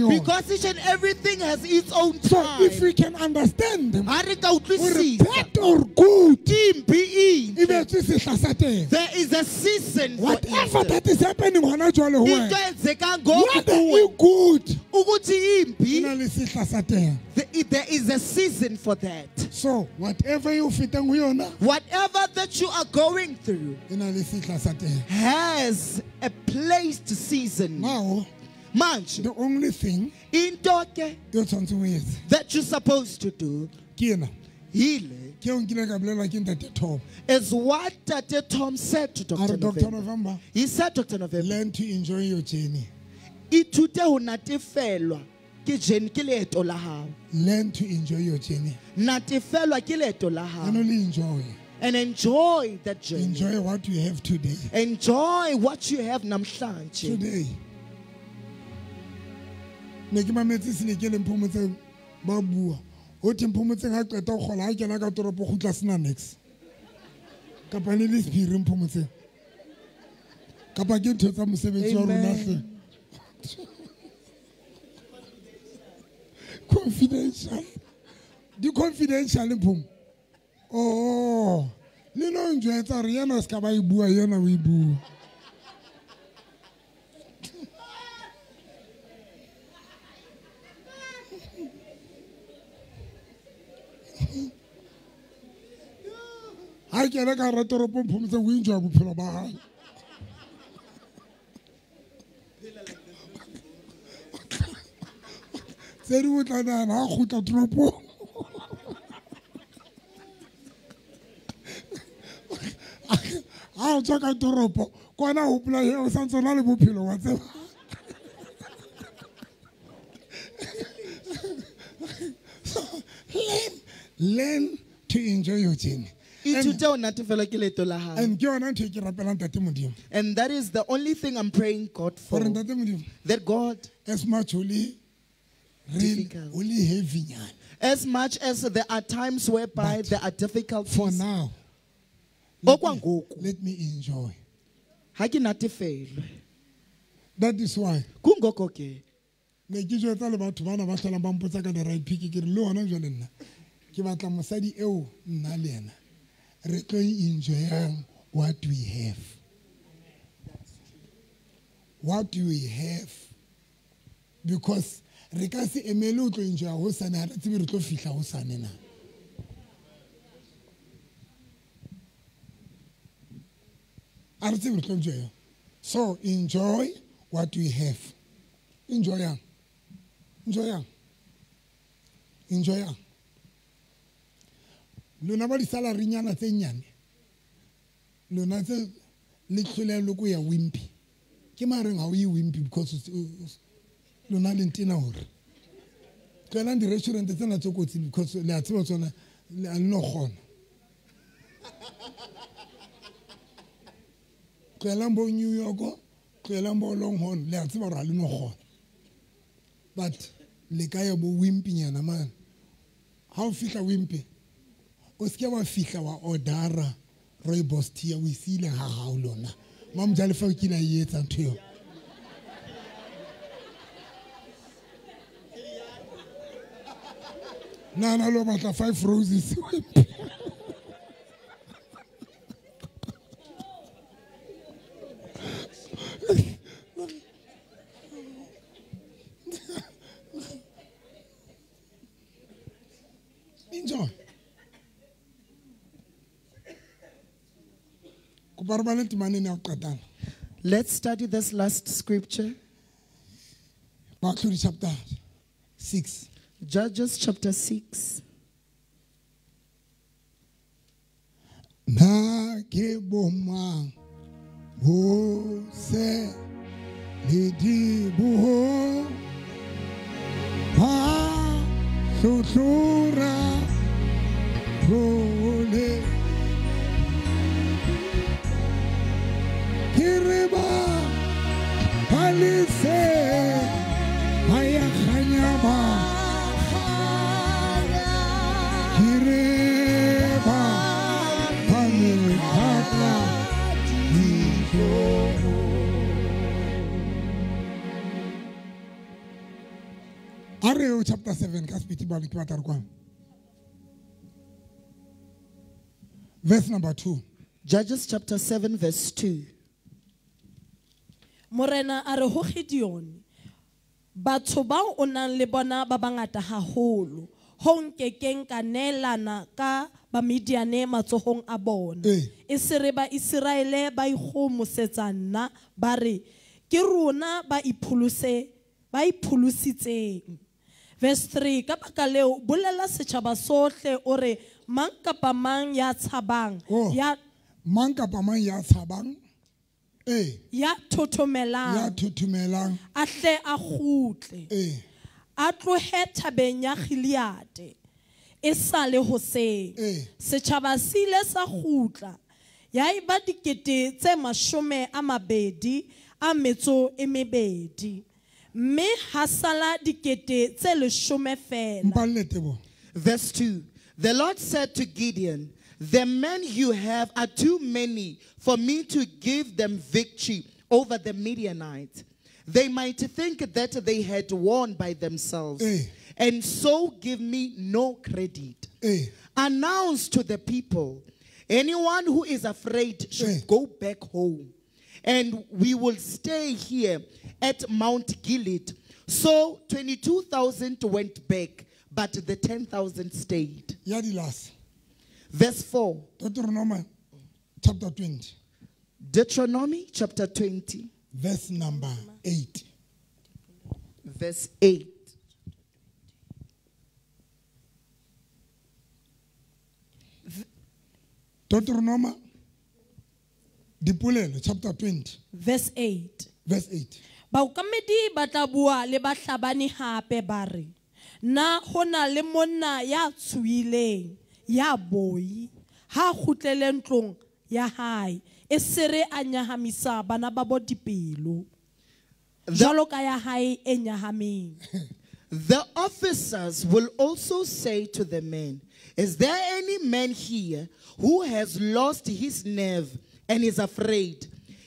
Because each and everything has its own time. So if we can understand them, bad or good, there is a season for whatever that is happening, whether good, there is a season for that. So whatever that you are going through has a placed season. Now, the only thing that you're supposed to do is what Dr. Tom said to Dr. November. He said, Dr. November, learn to enjoy your journey. Learn to enjoy your journey. And only enjoy. And enjoy that journey. Enjoy what you have today. Enjoy what you have today. Confidential. The confidential. Oh, you know, enjoy it. Ariana skabai bua, yana wibu. I can't get a toropom from the window of Pulaba. Say, what I know, how could a tropo? I'll talk a toropo. Quana who play here, Sansonali Pupilo, whatever. Learn to enjoy your journey. And that is the only thing I'm praying God for. That God, as much only heavy, as much as there are times whereby there are difficulties. For now, let me enjoy. That is why. Enjoy what we have. What do we have? Because rekasi emelo to enjoy hosana ratibiro to fihla hosane na. Aratibiro to enjoy. So enjoy what we have. Enjoy. Enjoy. Enjoy. Luna ba di salary nyana tse nyane. Luna tse le tlhole lo go ya wimpy. Ke mareng ha o yi wimpy because luna le ntina hore. Kana di restaurant tsena tse kotsi because le a tseba tsona le a no gona. Kelambo New York, Kelambo Longhorn, le a tseba ra le no gona. But le ka ya bo wimpy nyana man. Ha o fihla wimpy. Oske wa fihla wa ordera rooibos tea we sile ha lona mam jale fa kila yetsa ntho yo na lo batla 5 roses enjoy. Let's study this last scripture. Judges chapter 6. Judges chapter 6. Na ke bomang ho se le di bo ha Tutura Role Kiriba Palise Ayakanyama Kiriba Palikata Areo chapter 7 verse number 2. Judges chapter 7 verse 2. Morena a re ho Gideon batho ba o nang le bona ba bangata haholo ho nkekeng ka neelana ka ba Midiane matsohong a bona e se re ba Israele ba ikgomosetsa nna ba re ke rona ba iphulusitseng. Verse 3 ka baka leo bolela setjhaba sohle o re mang kapa mang ya tshabang ya ya thothomelang a hle a kgutle a tlohe thabeng ya Gileade e sale hoseng setjhaba se ile sa kgutla ya eba 20,200 me hasala dikete tse 10 fela. Verse 2. The Lord said to Gideon, the men you have are too many for me to give them victory over the Midianites. They might think that they had won by themselves and so give me no credit. Announce to the people, anyone who is afraid should go back home. And we will stay here at Mount Gilead. So 22,000 went back, but the 10,000 stayed. Verse 4. Deuteronomy chapter 20. Deuteronomy chapter 20. Verse number 8. Verse 8. Deuteronomy Dipolelo chapter 20. Verse 8. Verse 8. Baokamedi ba tla bua le bahlabani hape ba re na hona le monna ya tsuileng ya boi ha kgutlele ntlong ya hae e sere a nyahamisa bana ba bo dipelo jalo ka ya hae e nyahameng. The officers will also say to the men, is there any man here who has lost his nerve and is afraid?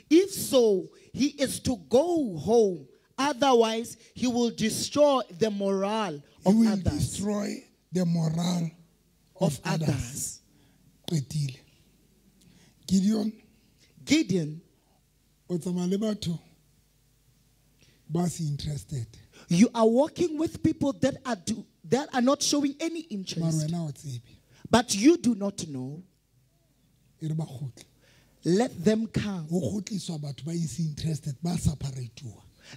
If so, he is to go home. Otherwise, he will destroy the morale of others. He will others. Destroy the morale of others. Gideon. Interested. You are working with people that are not showing any interest. But you do not know. Let them come.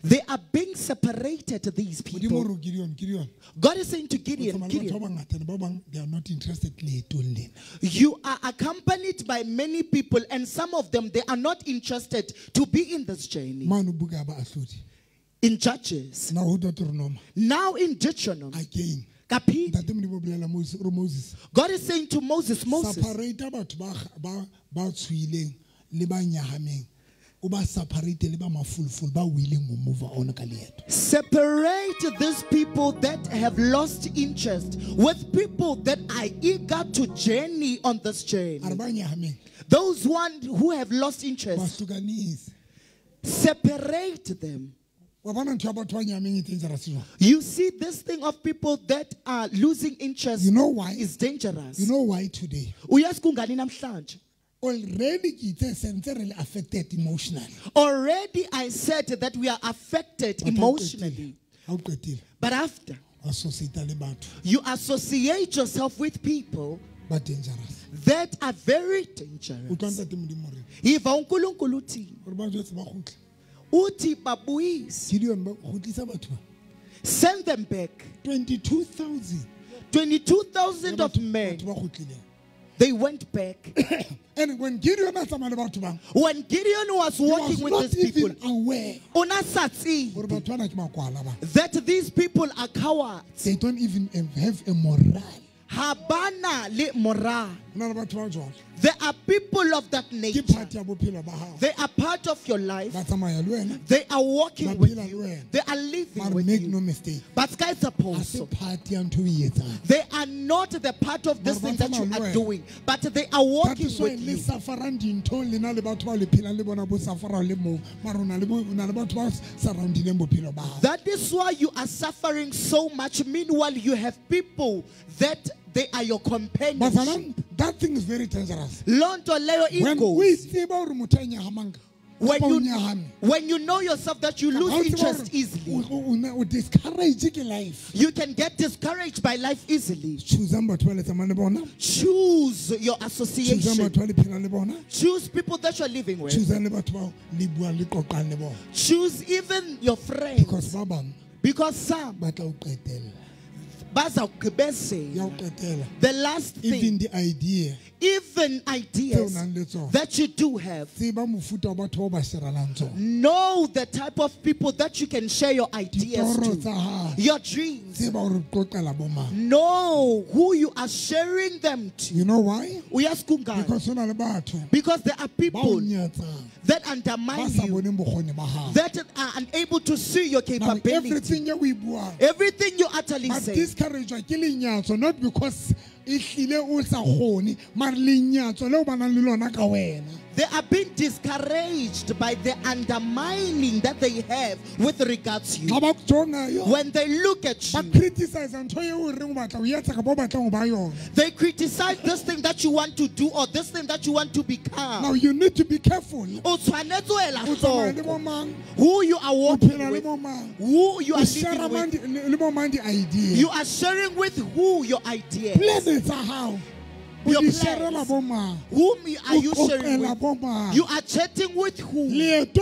They are being separated, these people. God is saying to Gideon, they are not interested. You are accompanied by many people, and some of them, they are not interested to be in this journey. In Judges. Now in Deuteronomy. Again. God is saying to Moses, separate these people that have lost interest with people that are eager to journey on this journey. Those who have lost interest, separate them. You see, this thing of people that are losing interest, you know why? Is dangerous. You know why today? Already affected emotionally. Already I said that we are affected emotionally. But after, you associate yourself with people but dangerous. That are very dangerous. Send them back. 22,000. 22,000 of men. They went back. And when Gideon was walking with these people, aware that these people are cowards. They don't even have a moral. Habana le moral. There are people of that nature. They are part of your life. They are walking with you. They are living with make you. no mistake. But guys, they are not the part of this thing that you are doing, but they are walking with you. That is why you are suffering so much. Meanwhile, you have people that they are your companions. That thing is very dangerous. When you know yourself that you lose interest easily, you can get discouraged by life easily. Choose your association. Choose people that you're living with. Choose even your friends. Because some, the last thing, even ideas that you do have, know the type of people that you can share your ideas to, your dreams. Know who you are sharing them to. You know why? Because there are people that undermine you, that are unable to see your capability. Everything you utterly say. Not because they are being discouraged by the undermining that they have with regards to you. When they look at you, they criticize this thing that you want to do or this thing that you want to become. Now you need to be careful who you are walking with, who you are living with. You are sharing with who your ideas. Your plans. Whom are you sharing with? You are chatting with who? In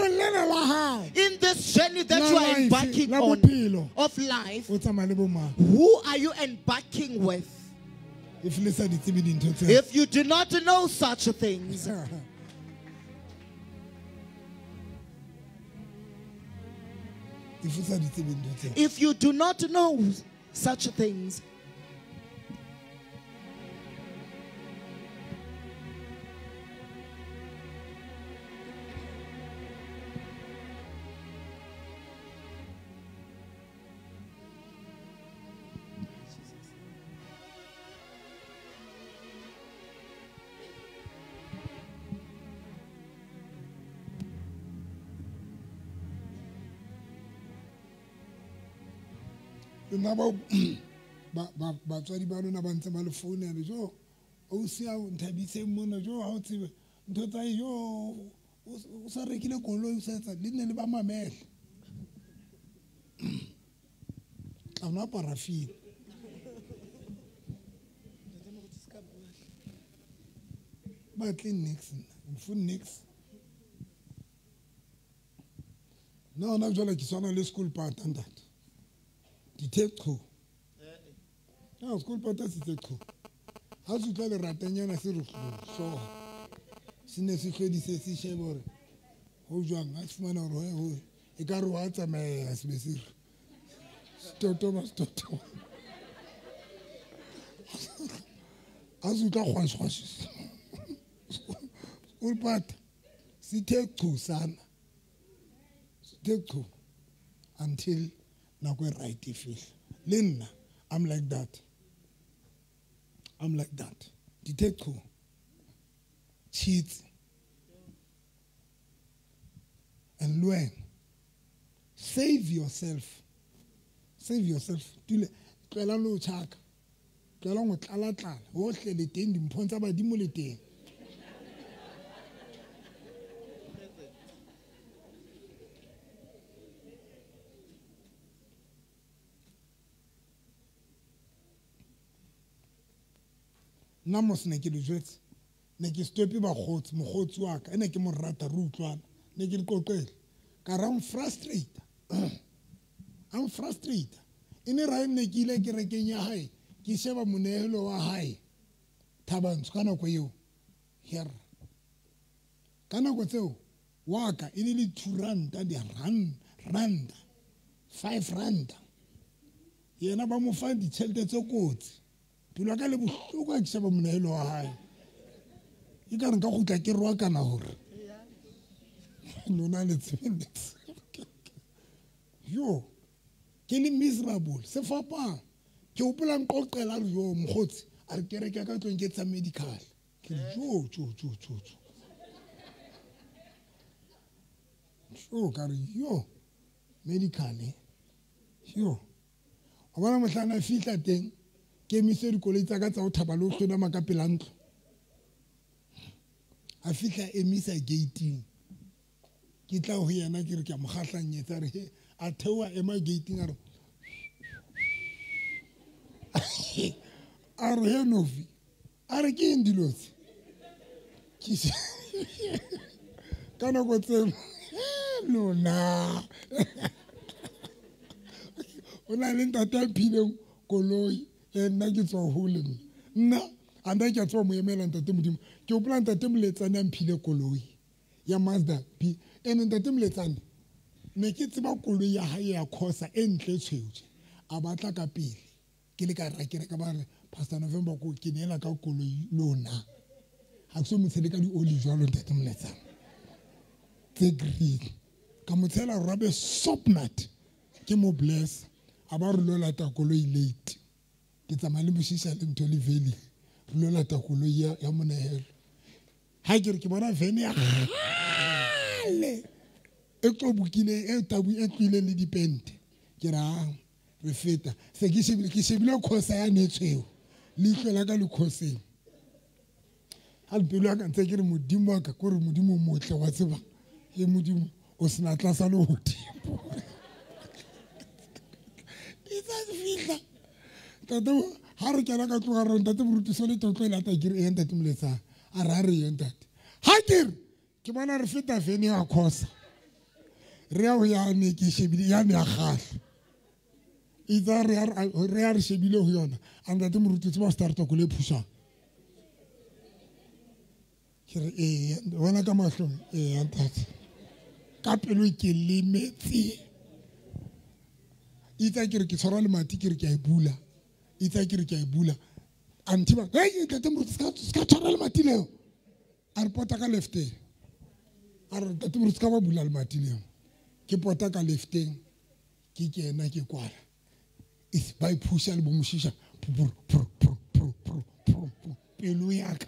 this journey that you are embarking on of life, who are you embarking with? If you do not know such things, if you do not know such things, batswadi ba lona ba ntse ba le foune ya jo o se a nthabise mona jo ha o tsebe ntho tsa jo o sa rekile koloi o sa etsa le nne le ba mamele ka na parafini ba clean next full next no na jwale ke swana le school part and that take two. No, school parties take two. How to tell the Ratanyana Siru? So, Sinesi Fedi says, Shebor, who young, as man or who, a garuata may as Messir. Thomas Toto. As you got one washes. School part, see, take two, son. Take two until. Now go right if you Lynn, I'm like that. I'm like that. Detective. Cheat. And learn. Save yourself. Save yourself. Tlela lo chaka. Tlela ngo tlala tlala. Ho hle le teng dimphontsa ba dimo le teng. Namos ne ke le jwetse ne ke stopi ba mogotsi wa ka ene ke mo rata re utlwana ne ke le qoqele ka ra frustrate I'm frustrated ene ra ne ke ile ke rekeng ya hae ke sheba monehelo wa hae Thabantsho ka nako eo here ka nako tseo wa ka e le 2 ranta di randa 5 randa yena ba mo fa ditšhelete tse kotsi pelo ka le bohloko a ke sheba monaelo wa hae e ka re nka gutla ke rwa kana hore lona le tsebeletse yo ke le miserable se fapang ke hopola nqoqela re yo mogotsi a re kereke ka tlong ke tsa medical ke jo ka re yo medical yo a bona mohlana fihla teng ke emise dikoloi tsa ka tsa go thaba le go hlonama ka pela ntlo a fihla emisa gating ke tla ho yena ke re ke a mo kgahlanyetsa re a theoa ema gating a re a re he novi a re ke eng dilotse ka nako tseno lona o na le ntate a phileng koloi nna ke tswa hole nna anda ke tswa mo emela ntate modimo ke o plan ntate moletsane a mphile koloi ya Mazda B ene ntate moletsane ne ke tseba koloi ya hae ya khosa e ntle tshweutshe a batla ka pele ke le ka rakere ka ba re Pastor November ko ke nela ka koloi lona ha ke so mo tshele ka di oli jwalo ntate moletsane tse green ka mo tshela rabe sopnut ke mo bless a ba re lo lata koloi late ke tsamaya le moshisha le Mtholi Valley re lo lata koloi ya monehelo ha ke re ke bona vene ya le e tobukile e tabu e tlile le dipente ke ra re feta se ke shebile khosa ya netsweo le hlola ka le khoseng ha le pelo ka ntse ke re modimo wa ka go re modimo motle wa tseba le modimo o sena tlasa le hodimo itsa fihla tata ha re kena ka tloga re ntate borutiso le tlotlo ile ata ke re ntate moletsa a ra re ye ntate ha ke bona re feta vene ya khosa re ya ho ya ne ke shebile ya ne ya gahla itsa re ya re shebile ho yona a ntate morutiso ba starta go le phusha ke re wena ka mahlo ntate ka pelo ke le metsi itsa ke re ke tshwara le mati ke re ke a bula itsa ke re ke a bula antiba hey ntate morutiso ska tshwara le mati leo a re pota ka lefteng a re ntate morutiso ka ba bula le mati leo ke pota ka lefteng ke kena ke kwala is by pusha le bomushisha pelo ya ka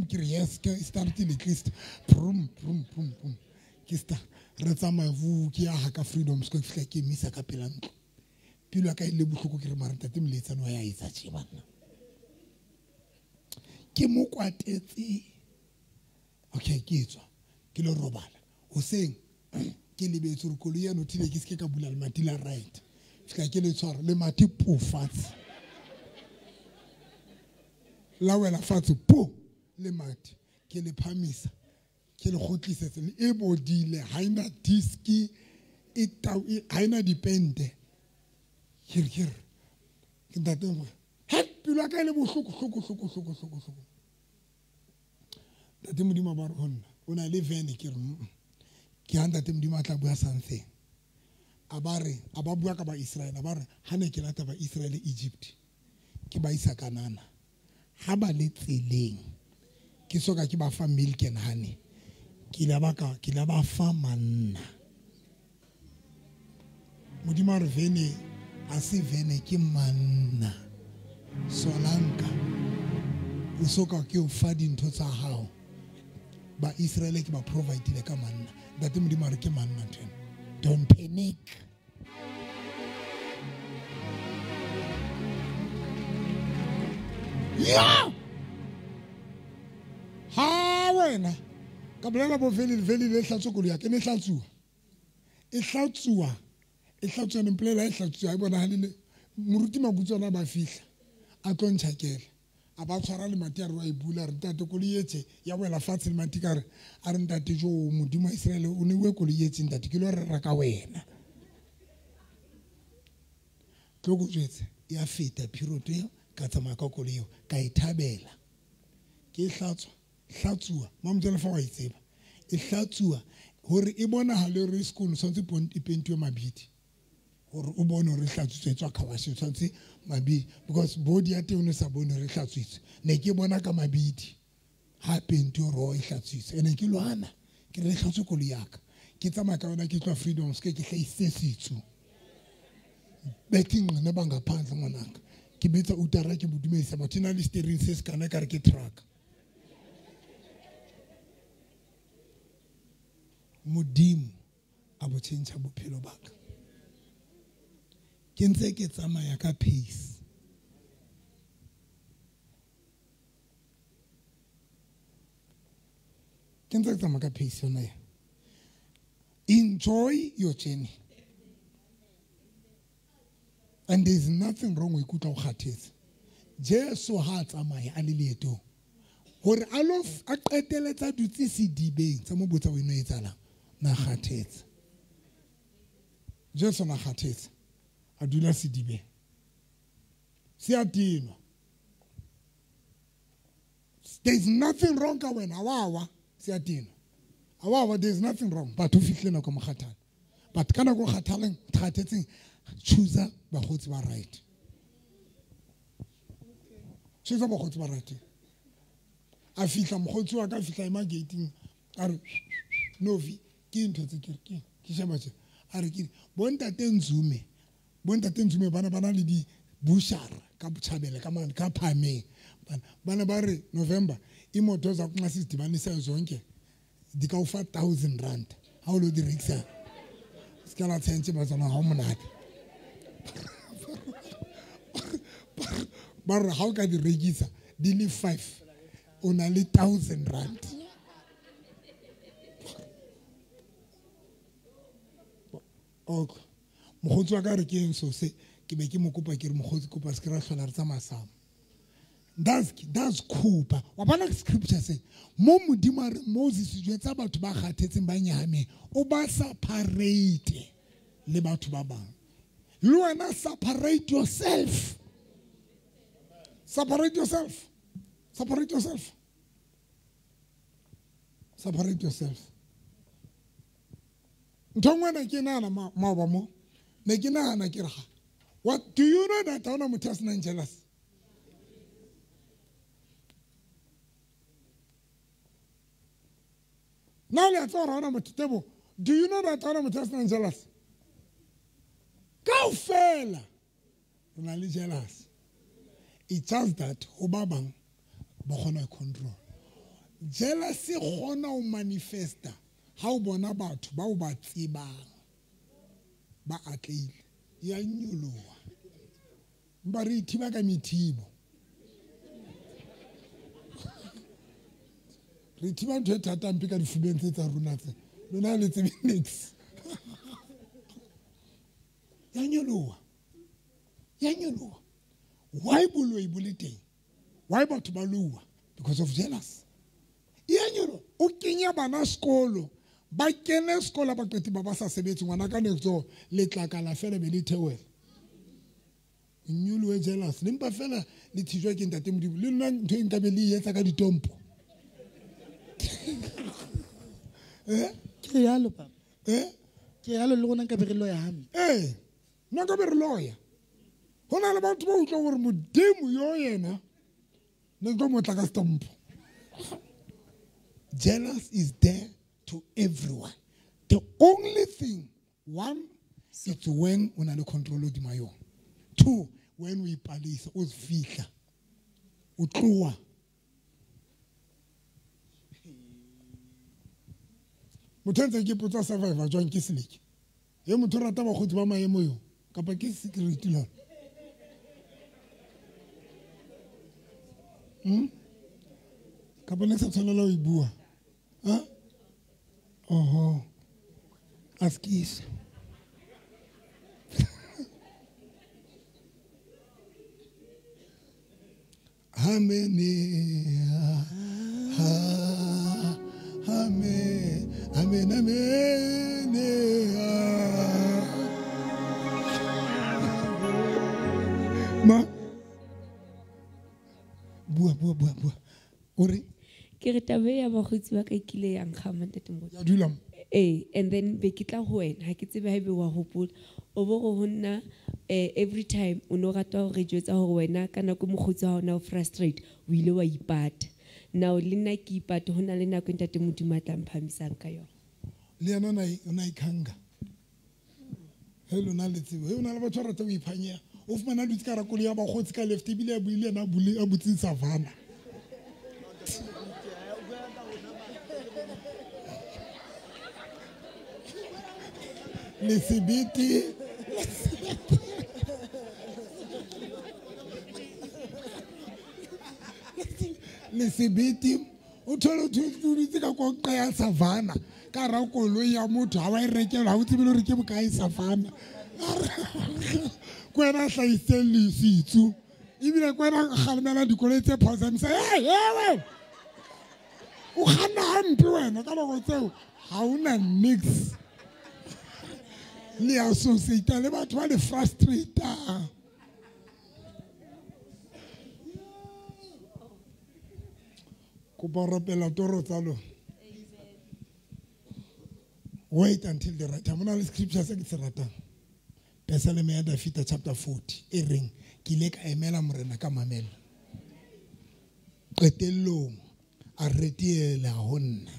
ke re yes ke started at least ke sta re tsamaya vu ke ya ha ka freedom se go fihla ke misa ka pela ntlo pelo ya ka ile bohloko ke re mara ntate moletsane wa ya etsa tse bana ke mo kwatetse okay ke tswa ke lo robala hoseng ke lebetse re koloi ya nothile ke se ka bula le mati la right fika ke le tshwara le mati pofatse la wela fatse po le mati ke le phamisa ke le khotlisetse le e bodile haina diski e haina dipente ke ntate mo happy la ka le bohloko ntate modimo ba re honna o na le vene ke re ke handa te modimo a tla bua something a ba bua ka ba Israel a ba re ha ne ke lata ba Israel Egypt ke ba isa Kanana ha ba le tseleng ke soka ke ba fa milk and honey ke la ba fa manna modimo re vene a se vene ke manna solanka o soka ke o fa dintho tsa hao ba Israel ke ba provide le ka manna date modimo re ke manna tena don't panic ya ha wena ka bolela bo veli le hlatsukolo ya ke ne hlatsuwa ne mplela e hlatsuwa e bona halile moruti mabutswana ba fihla a tlontshakela a ba tshwara le mati a re wa e bula re ntate koloi etse ya boela fatshe le mati ka re a re ntate jo modimo wa Israel o ne we koloi etse ntate ke lo re raka wena tloko tswetse ya feta period ka tsamaya ka koloi eo ka ithabela ke hlatsuwa mamjela fa wa itseba e hlatsuwa hore e bonagale re school sontse ipentiwe mabidi hore o bone hore hlatsutswe tswa khawashi sontse mabidi because body ya teng o sa bone hore hlatsutswe ne ke bona ka mabidi ha pentiwe ro e hlatsutswe ene ke lwana ke re hlatsu koloi yaka ke tsamaya ka yona ke tloa freedom ke hlaise setso beting ne bangaphandle ngwanaka ke betsa utara ke bodumedisa batho na le steering se se kana ka re ke truck modimo a bo tšhentšha bophelo baka ke ntse ke tsamaya ka pace ke ntse ke tsamaya ka pace yona ya enjoy your journey and there is nothing wrong with ikutlwa o kgathetse Jesu ha tsamaya a le leetong hore a qeteletsa dutse sedibeng tsa mo botsa wena etsalang na khathetse Jesu na khathetse a dula sedibeng se a tinwa there is nothing wrong ka wena awawa se a tinwa awawa there is nothing wrong but o fihle na ko mokhathala but kana go khathaleng khathetseng choose bagotsi ba right choose bagotsi ba right a fihla mogotsi wa ka fihla ema gating a re novi ke ntho tse ke sheba tse a re ke bontate Nzume bana le di bushara ka botšhabela ka phameng bana ba re November imoto za kunxa sizidibanisa zonke dika u 5000 rand ha o lo di rekisa skala tsentse ba tsona ha monate ba re ha o ka di rekisa di le 5 o na le 1000 rand okay mogotsi wa ka re ke eng so se ke be ke mo kopa ke re mogotsi kopa se ke ra hlola re tsa masamo that's cool ba wa bona scripture se mo modimo re Moses jo tsa batho ba kgathetseng ba nyame o ba separate le batho ba bang le wena separate yourself ntongwe na ke nana maoba mo ne ke nana ke raga what do you know that ona motho a senang jealous now let's all ona motho tebo do you know that ona motho a senang jealous kaofela ona le jealous it's just that ho ba bang ba gona control jealousy gona o manifesta ha o bona batho ba o ba tsebang ba atleile ya nyoloha mba re thiba ka mithibo re thiba ntho e thata mpe ka difubeng tsa rona tse lona le tsebe next ya nyoloha why boloi bulleteng why batho ba lowa because of jealous ya nyoloha o kenya bana sekolo ba kene sekolo ba qeti ba sa sebetse ngwana ka netso le tlakala fela be le thewela nyolo e jealous le mpa fela le thijwa ke ntate modimo le nna ntho e nka be le etsa ka ditompo ke yalo papa ke yalo le gona ka be re loya hampe nna ka be re loya hona le batho ba utlwa gore modimo yo yena ne go motla ka stompo jealous is there to everyone. The only thing, one, it's when we are control of the. Two, when we police, us fika, utlua. Mutenze ke puta survivor John Kislik. Ye muthu rata ba khotsi ba maemo yo. Kapa ke security lo. Kapa ne sa tshwanela o ibua. Askis. Amen. Ma. Bua. Ori? Ke re tabe ya bakgotsi ba ka ikile yang khama ntatemotse. Ya dula. And then be ke tla ho wena ha ke tsebe ha ebe wa hopola o bo go honna every time o no rata ho re jwetsa hore wena kana go mogotsi ha ona o frustrate o ile wa ipata now le nna ke ipata hona le nako ntate modimo tla mphamisang ka yona le yana na ikanga hello na le tsebo he ona le batho rata go iphanya o fumana dutse ka rakolo ya bagotsi ka left ebile a buile na bule a butse savana Lesibiti o thola ditse ka go qaya savana ka rakolo ya motho ha wa e rekela ha o tsebile re ke bokae savana kwena hlaise lesitsu ebile kwena kgalemela dikolo tse phausamisa we o gana hampe wena ka go tseo ha una mix le associate le batho ba le frustrator ko boropela toro tsa lo wait until the right time ona le scripture se ke se ratang Psalm ya David chapter 40 e reng ke ile ka emela morena ka mamelo qetellong a retiela honna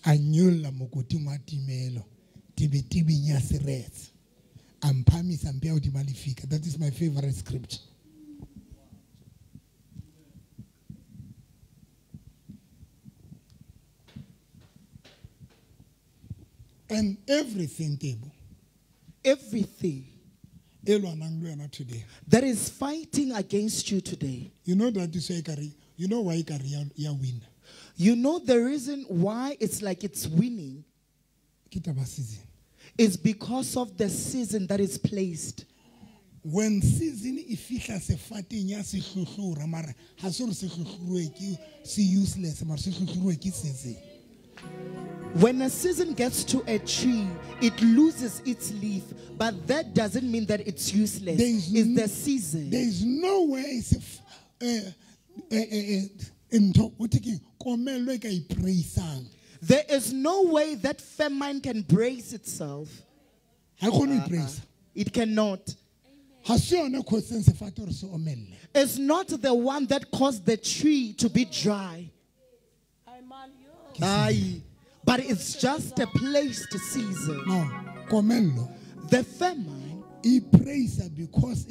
a nyolla mokoting wa timelo tibinya seretse amphamisa mpe o di malifika. That is my favorite scripture. And everything today that is fighting against you today, you know that you know why you win. You know the reason why it's like it's winning is because of the season that is placed. When season ifihla sefateng ya sehlohlora mara ha se re sehlohluwe ke se useless mara sehlohluwe ke season. When a season gets to a tree, it loses its leaf, but that doesn't mean that it's useless. It's the season. There is no way there is no way that famine can brace itself. It cannot. It's not the one that caused the tree to be dry. But it's just a placed season. No, the famine, it praises because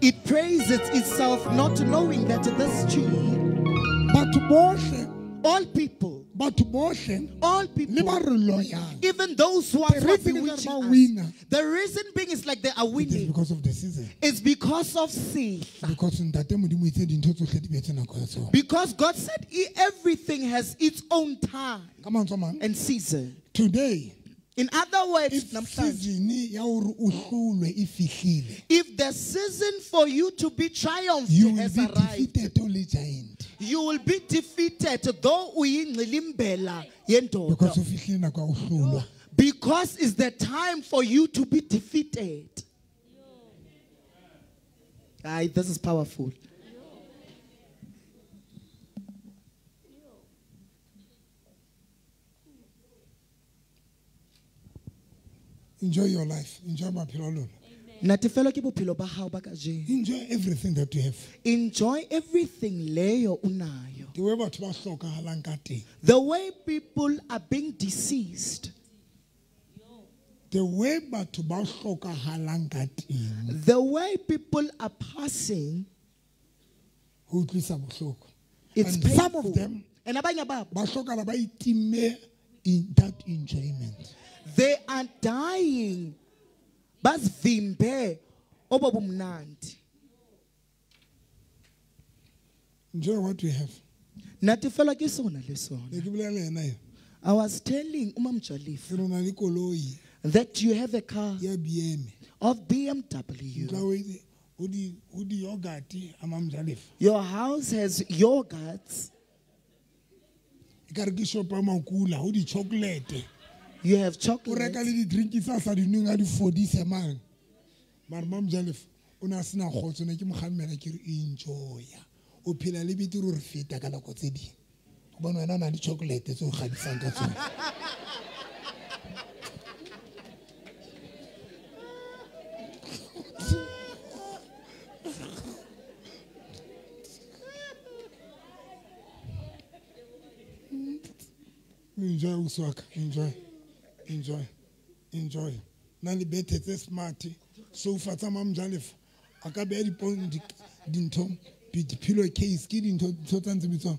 it praises itself not knowing that this tree, all people, even those who are bewitching us, the reason being is like they are winning. It's because of the season. It's because of sin. Because God said everything has its own time and season. Today, in other words, if the season for you to be triumphed has arrived, you will be defeated, though because it's the time for you to be defeated. This is powerful. Enjoy your life. Enjoy my pillow. Enjoy everything that you have. Enjoy everything. The way people are being deceased. The way people are passing. It's and painful. Some of them in that enjoyment. They are dying. Enjoy what you have. I was telling that you have a car of BMW. Your house has yogurts. You have chocolate. una sena khotso ne ke mogammela ke re enjoy o phela le bitiro re feta ka nako tse di bona wena na di chocolate tse o gadisang ka tsona enjoy uswaka enjoy na le bethe tse smart sofa tsa mamjalefa a ka beya dintho pillow case ke dintho tsa ntse bitswang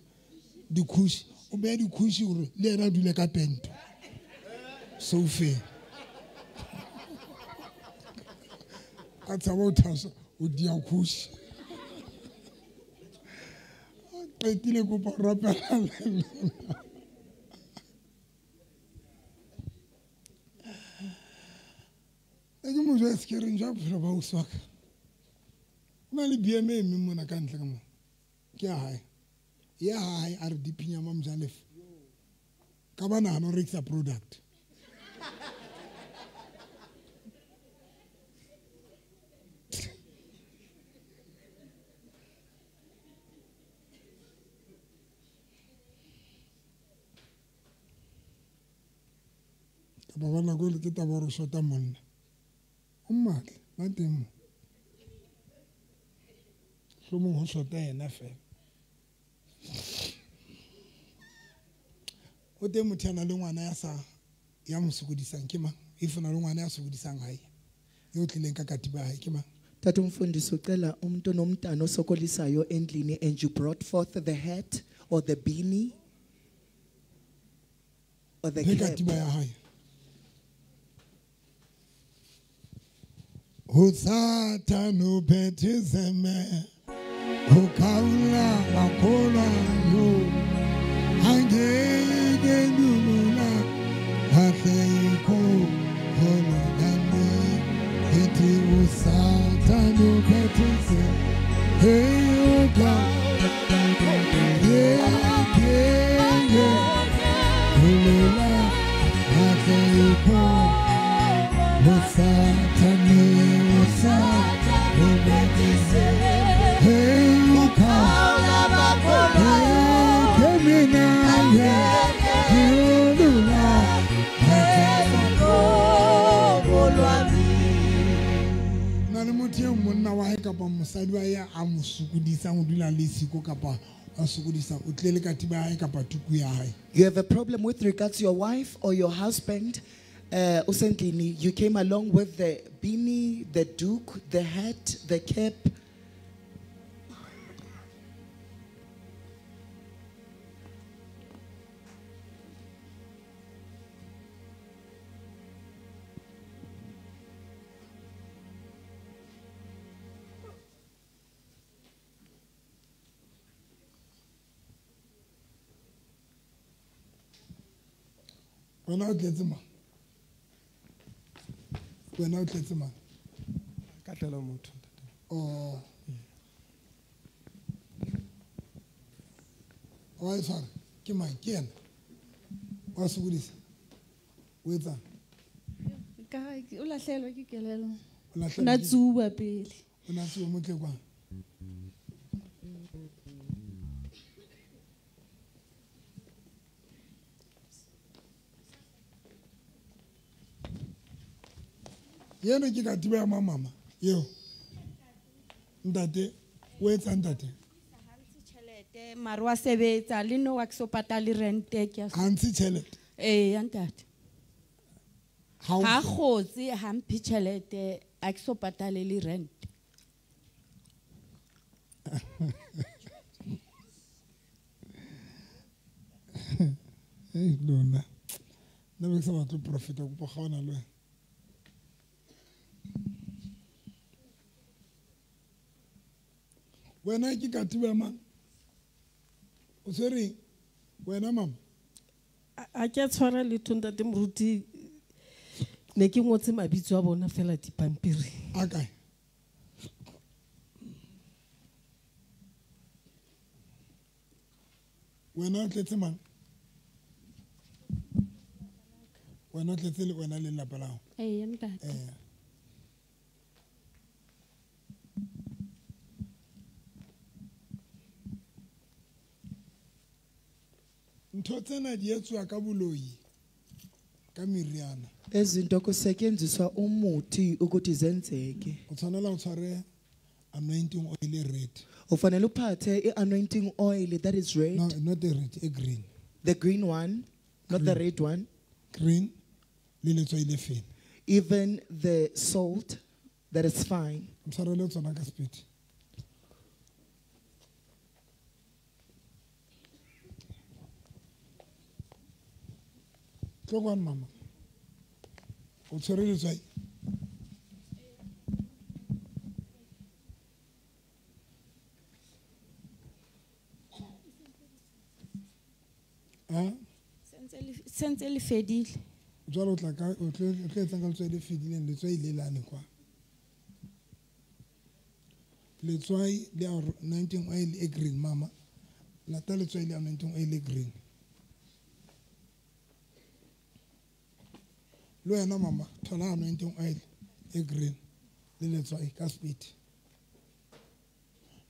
dikhushi o beya dikhushi gore le ena dule ka pento sofa a tsaba o thasa o dia khushi qetile kopa rapela ke mo jwa skering jwa phela ba uswaka na le BMA mme mona ka ntle ka mo ke hae ya hae a re dipinya mamjalefa ka bana no rekisa product ka bana go le ke taba re shota monna ummatle ba teng mo ho shota ena fela o teng motho ana le ngwana ya mo sokodisang ke mang if na le ngwana ya sokodisang hae yo tlileng ka katiba hae ke mang Tata Mfundisi ucela umuntu nomntana osokolisayo endlini and you brought forth the hat or the beanie or the cap. Katiba ya hae Hosatano petizeme Hokaula wakola yo Hangege nulula Hateiko Hono dame Hiti hosatano petizeme Hey oka Hangege Nulula Hateiko Hosatano monna wa hae kapa mosadi wa ya a mo sokodisang o dula le siko kapa a sokodisa o tlele katiba ya hae kapa tuku ya hae. You have a problem with regards to your wife or your husband. Usendlini, you came along with the beanie, the duke, the hat, the cap. When I get them. When I get them. Oh. Oh, sorry. Come on, Ken. What's with this? Wait a Guy, Ula Shell, you get a not too big. Not too much. Yena ke ka tiba ma mama yo ndate we tsa ndate Hansi chelete marwa sebetsa le no wa ke so patale rent ke Hansi chelete ntate ha khotsi hampi chelete a ke so patale le rent lona na be sa batho profeta go pogana le wena ke ka tiba mang o tsere wena mama a ke tshwara le thonta te moruti ne ke ngotse mabitso a bona fela dipampiri akae wena o tletse mang wena o tletse le wena le lapa lao ntate ntho tsena di etswa ka boloi ka meriana ezinto kusetyenziswa umuthi ukuthi zenzeke. o tshwanela o tshware anointing oil red. Ufanele uphathe i-anointing oil that is red. No, not the red, a green. The green one, not the red one. Green, le letswai le feng. Even the salt, that is fine. Mtshwarele tsona ka speed. Tlogwan mama. O tshwere letswai. Sentse le fedile. Jwale o tla etsang ka letswai le fedileng letswai le lane kwa. Letswai le anointing oil e green mama. Lata letswai le anointing oil e green. Lo yena mama thola anointing oil e green le letswai ka speed.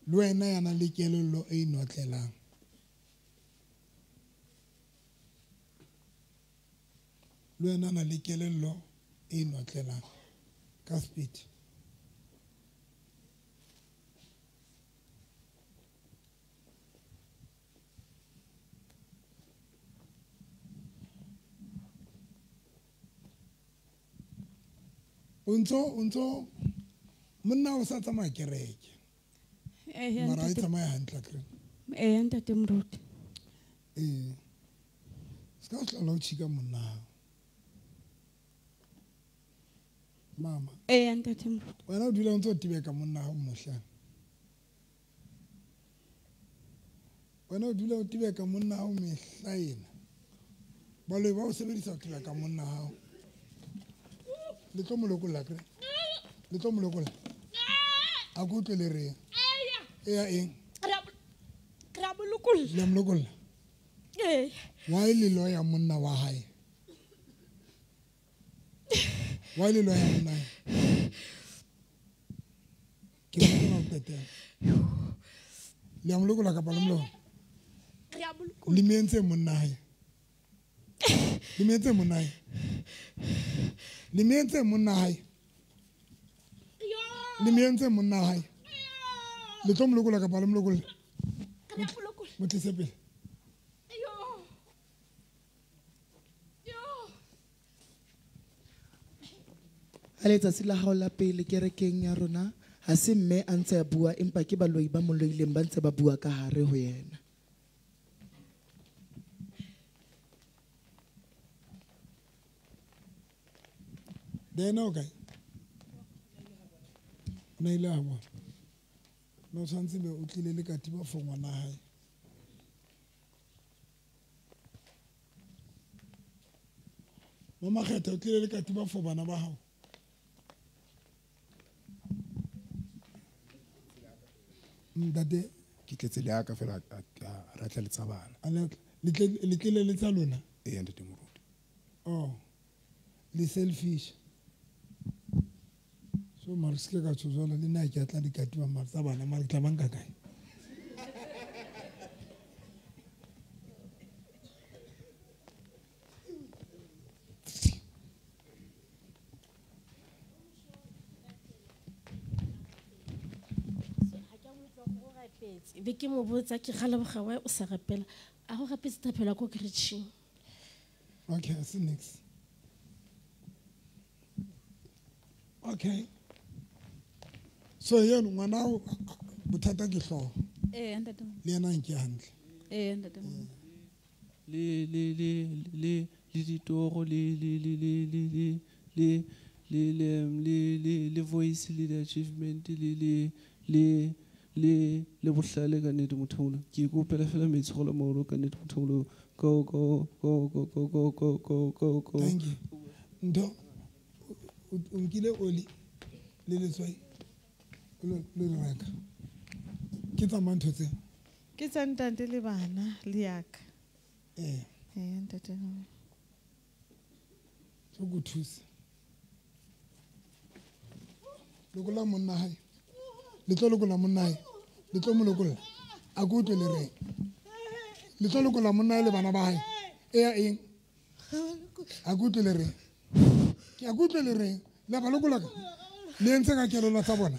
Lo yena yana le kelello e inotlelang. Lo yena na le kelello e inotlelang ka speed. Unso monna o sa tsamaya kereke. Mara a tsamaya hantle kre. Ntate Moruti. Ska o hlola o tshika monna. Mama. Ntate Moruti. Wena o dula o ntse o tibeka monna hao mohla. Wena o dula o tibeka monna hao mehla ena. Baloi ba o sebedisa o tibeka monna hao. Le tlo molokolla kre. Le tlo molokolla. A go tle le re. Eya eng. Ra molokolla. Le molokolla. Why le lawyer monna wa hae? Why le lawyer monna? Ke mo tete. Le molokolla ka palo molo. Ra molokolla. Le mentse monna hae. Le mentse monna hae. Le mentse monna hae. Le mentse monna hae. Le tlo molokolla ka palo molokolla. Mo tlise pele. Ha letsatsi la hao la pele kerekeng ya rona ha se mme a ntse a bua empa ke baloi ba mo loileng ba ntse ba bua ka hare ho yena. Dena okay. Na ile ha bona. No tshwantse be o tlile le katiba for ngwana hae. Mama kgetha o tlile le katiba for bana ba hao. Dade ke tletse le aka fela ra tla le tsabana. Le tlile le tsa lona. Ntate Moruti. Oh. Le selfish. So mariske ka tshozola le nna ke atla di katiba mara tsa bana mara tla banka kae. Be ke mo botsa ke gala bogawa o sa rapela a go gapetse tapela ko keretšheng. Okay, I see next. Okay. So yena ngwana o bothata ke hlogo. Ntate. Le yena nke hantle. Ntate. Le ditoro le voice le achievement le bohlale ka nnete mothong ke kopela fela metsholo maolo ka nnete mothong go. Thank you. Ndo unkile oli le letswai le reka ke tsa mantho tse ke tsa ntante le bana le yaka ntate so go thusa lokola monna hae le tlo lokola monna hae le tlo mo lokola a go tlo le re le tlo lokola monna le bana ba hae e ya eng a kutlwe le reng ke a kutlwe le reng le ba lokola le ntse ka kelelo tsa bona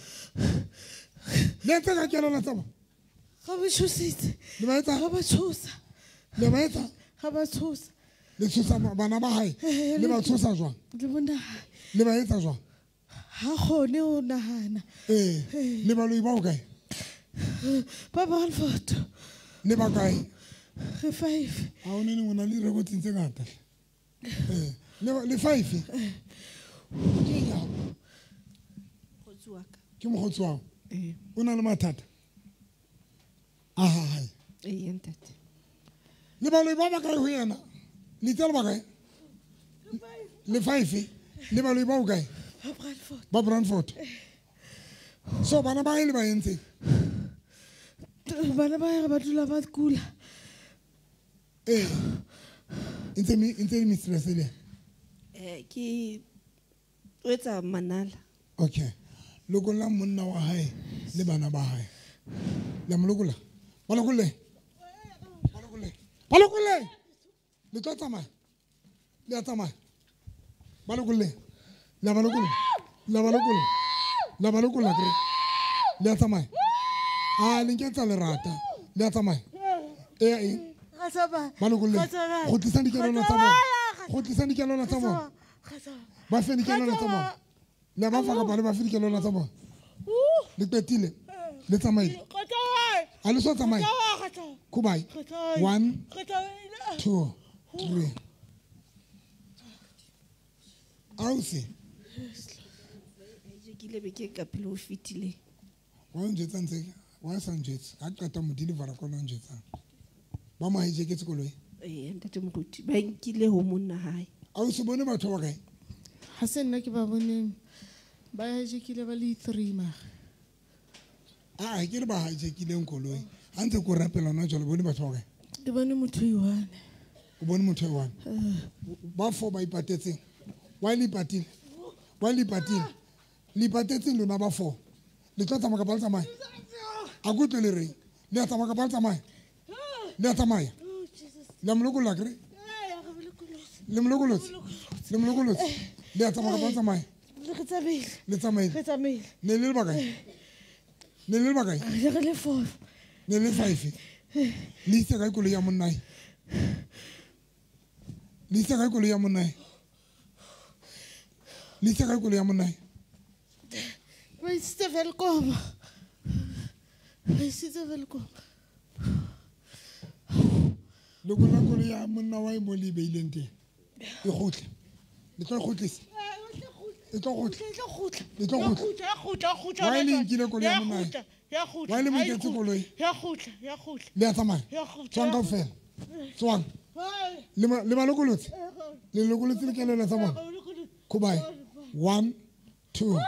le ntse ka kelelo tsa bona ga ba tshositse le ba etsa ga ba tshosa le ba etsa ga ba tshosa le tshosa bana ba hae le ba tshosa jwang le bona le ba etsa jwang ha gone o nagana le ba lo iba o kae ba Brandfort le ba kae re 5 a o nene ngwana le re go tsintse ngata le 5 ke mogotsi wa o na le mathata a hae le ba lo iba ba kae ho yena le tsela ba kae le 5 le ba lo iba o kae ba Brandfort so bana ba ile ba entse bana ba ba dula ba kula intse mistress le ke etsa manala okay lokola monna wa hae le bana ba hae le molokola balokole le tla tsamaya le a tsamaya balokole la balokola kre le a tsamaya a le nketsa le rata le a tsamaya balokole go tlisa dikelelo tsa bona ba fe dikelelo tsa bona le ba fa ka ba fe dikelelo tsa bona le qetile le tsamaile a le so tsamaya kubai 1 2 3 ausi ke be ke ka pele o fitile wa njetse ntse wa sa njetse a qeta mo deliver ko no njetse ba mo haije ke tsekoloi ntate moruti ba nkile ho monna hae ausi bone batho ba kae ha se nna ke ba boneng ba haijekile ba le 3 ma a ke re ba haijekileng koloi a ntse ko rapela no jalo bone batho ba kae ke bone motho iwane o bone motho iwane ba fo ba ipatetseng wa le ipatetseng lona ba fo le tla tsamaya ka ba tsamaya a go tle le reng le a tsamaya ka ba tsamaya le a tsamaya le molokola kre le molokolotse le a tsamaya ka ba tsamaya le tsamaile ne le ba kae ne le 4 ne le 5 le itse ka koloi ya monnae le itse ka koloi ya monnae ba isitse velkom le go la koloi ya monna wa mo le beileng teng e gotle le tlo gotlisa e tlo gotle wa ile nkile koloi ya monnae wa ile mo nketse koloi le a tsamaya tswang ka fela tswang le balokolotse le lokolotse le kelelo tsa bona kubai 1 2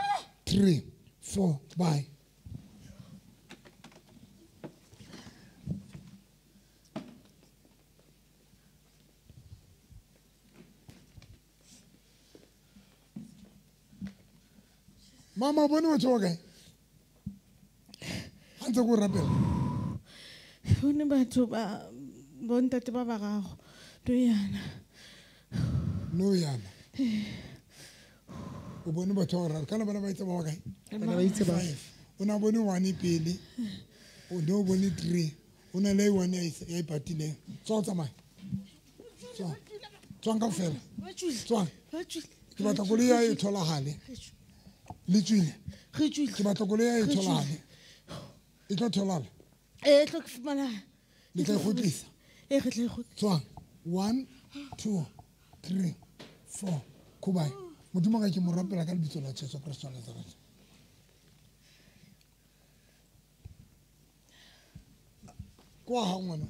3 4 bye mama bone batho ba kae a ntse ko rapela bone batho ba bontate ba bagago no yana o bone batho ba raro kana bana ba itse ba kae o na bone 1 pele o ne o bone 3 o na le 1 ya ipatileng tswa tsamaya tswang ka fela tswang ke batla koloi ya e tholagale le tswile ke batla koloi ya e tholagale e tlo tholala tlo ke fumana le tla gotlisa re tla tswang 1 2 3 4 kubai modimo ga ke mo rapela ka lebitso la Jesu Kristo wa Nazareth kwa ha ngwana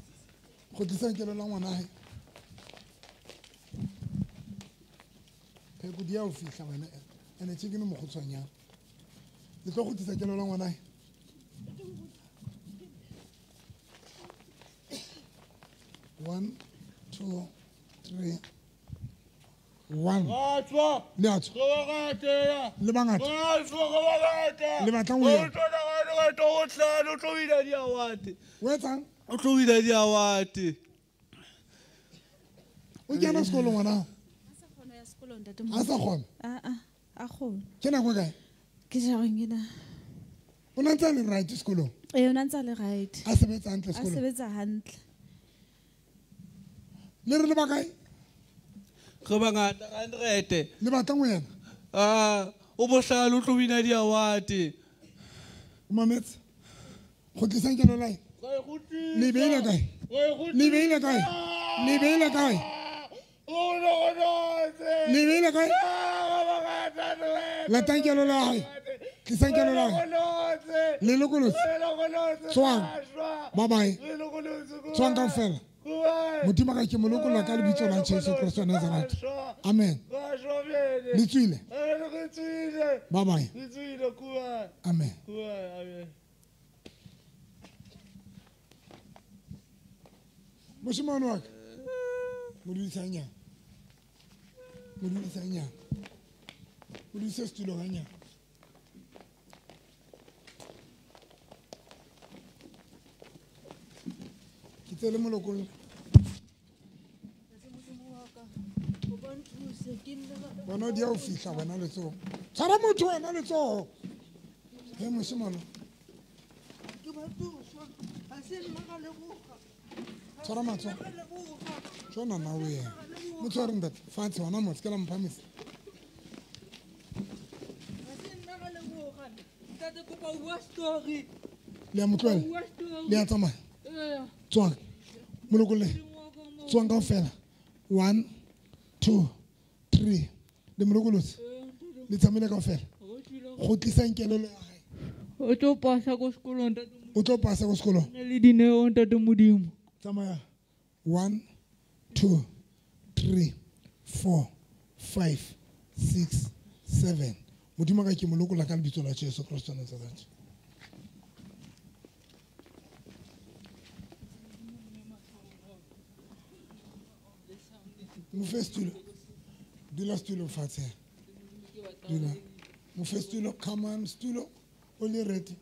go tlisa kelo la ngwana hae pheko dia o fihla wena ene tse ke no mo go tswanya le tlo go tlisa kelo la ngwana hae One, 2, 3, 1. Le bangata le batlang ho ya o etsang o tlo wina diawate O kena sekolo ngwana. A sa kgona. A kgona. Ke nako kae? Ke jareng ena. O na ntse a le right sekolong? O na ntse a le right. A sebetsa hantle sekolong? A sebetsa hantle. Le re le ba kae? Re bangata 100. Le batla mo yena? O bohlalo o tlo wina di-award. O mametse? Go tlisang ke lolae? Le beile kae? Le beile kae? Le beile kae? Le beile kae? La tang ke lolae. Tlisang ke lolae. Le lokolotse. Tswang. Bye bye. Tswang kaofela. Modimo ka ke mo lokolla ka lebitso la Jesu Kristo wa Nazareth. Amen. Le tswile. Bye bye. Amen. Moshimane wa ka. Modisa nya. Modisa nya. Modisa stulo ga nya. Kitele molokong. Bona dia o fihla bona le tso. Tshara motho wena le tso. He moshimane. Tshara matso. Tsona na we. Motho re ndat fatse wana mo tskela mphamisa. Le motlo. Le a tsamaya. Tswang. Molokole. Tswang kaofela. 1 2 3. Le molokolosi. Le tsamile kaofela. Go tlisa nkelelo ya gae. O tlo pasa go sekolong ntate. O tlo pasa go sekolong. Le dineo ntate Modimo. Tsamaya. 1 2 3 4 5 6 7. Modimo ka ke molokola ka lebitso la Jesu Kristo wa Nazareth. Mo fe stulo. Dula stulo fatshe. Dula. Mo fe stulo, come on stulo. Only ready.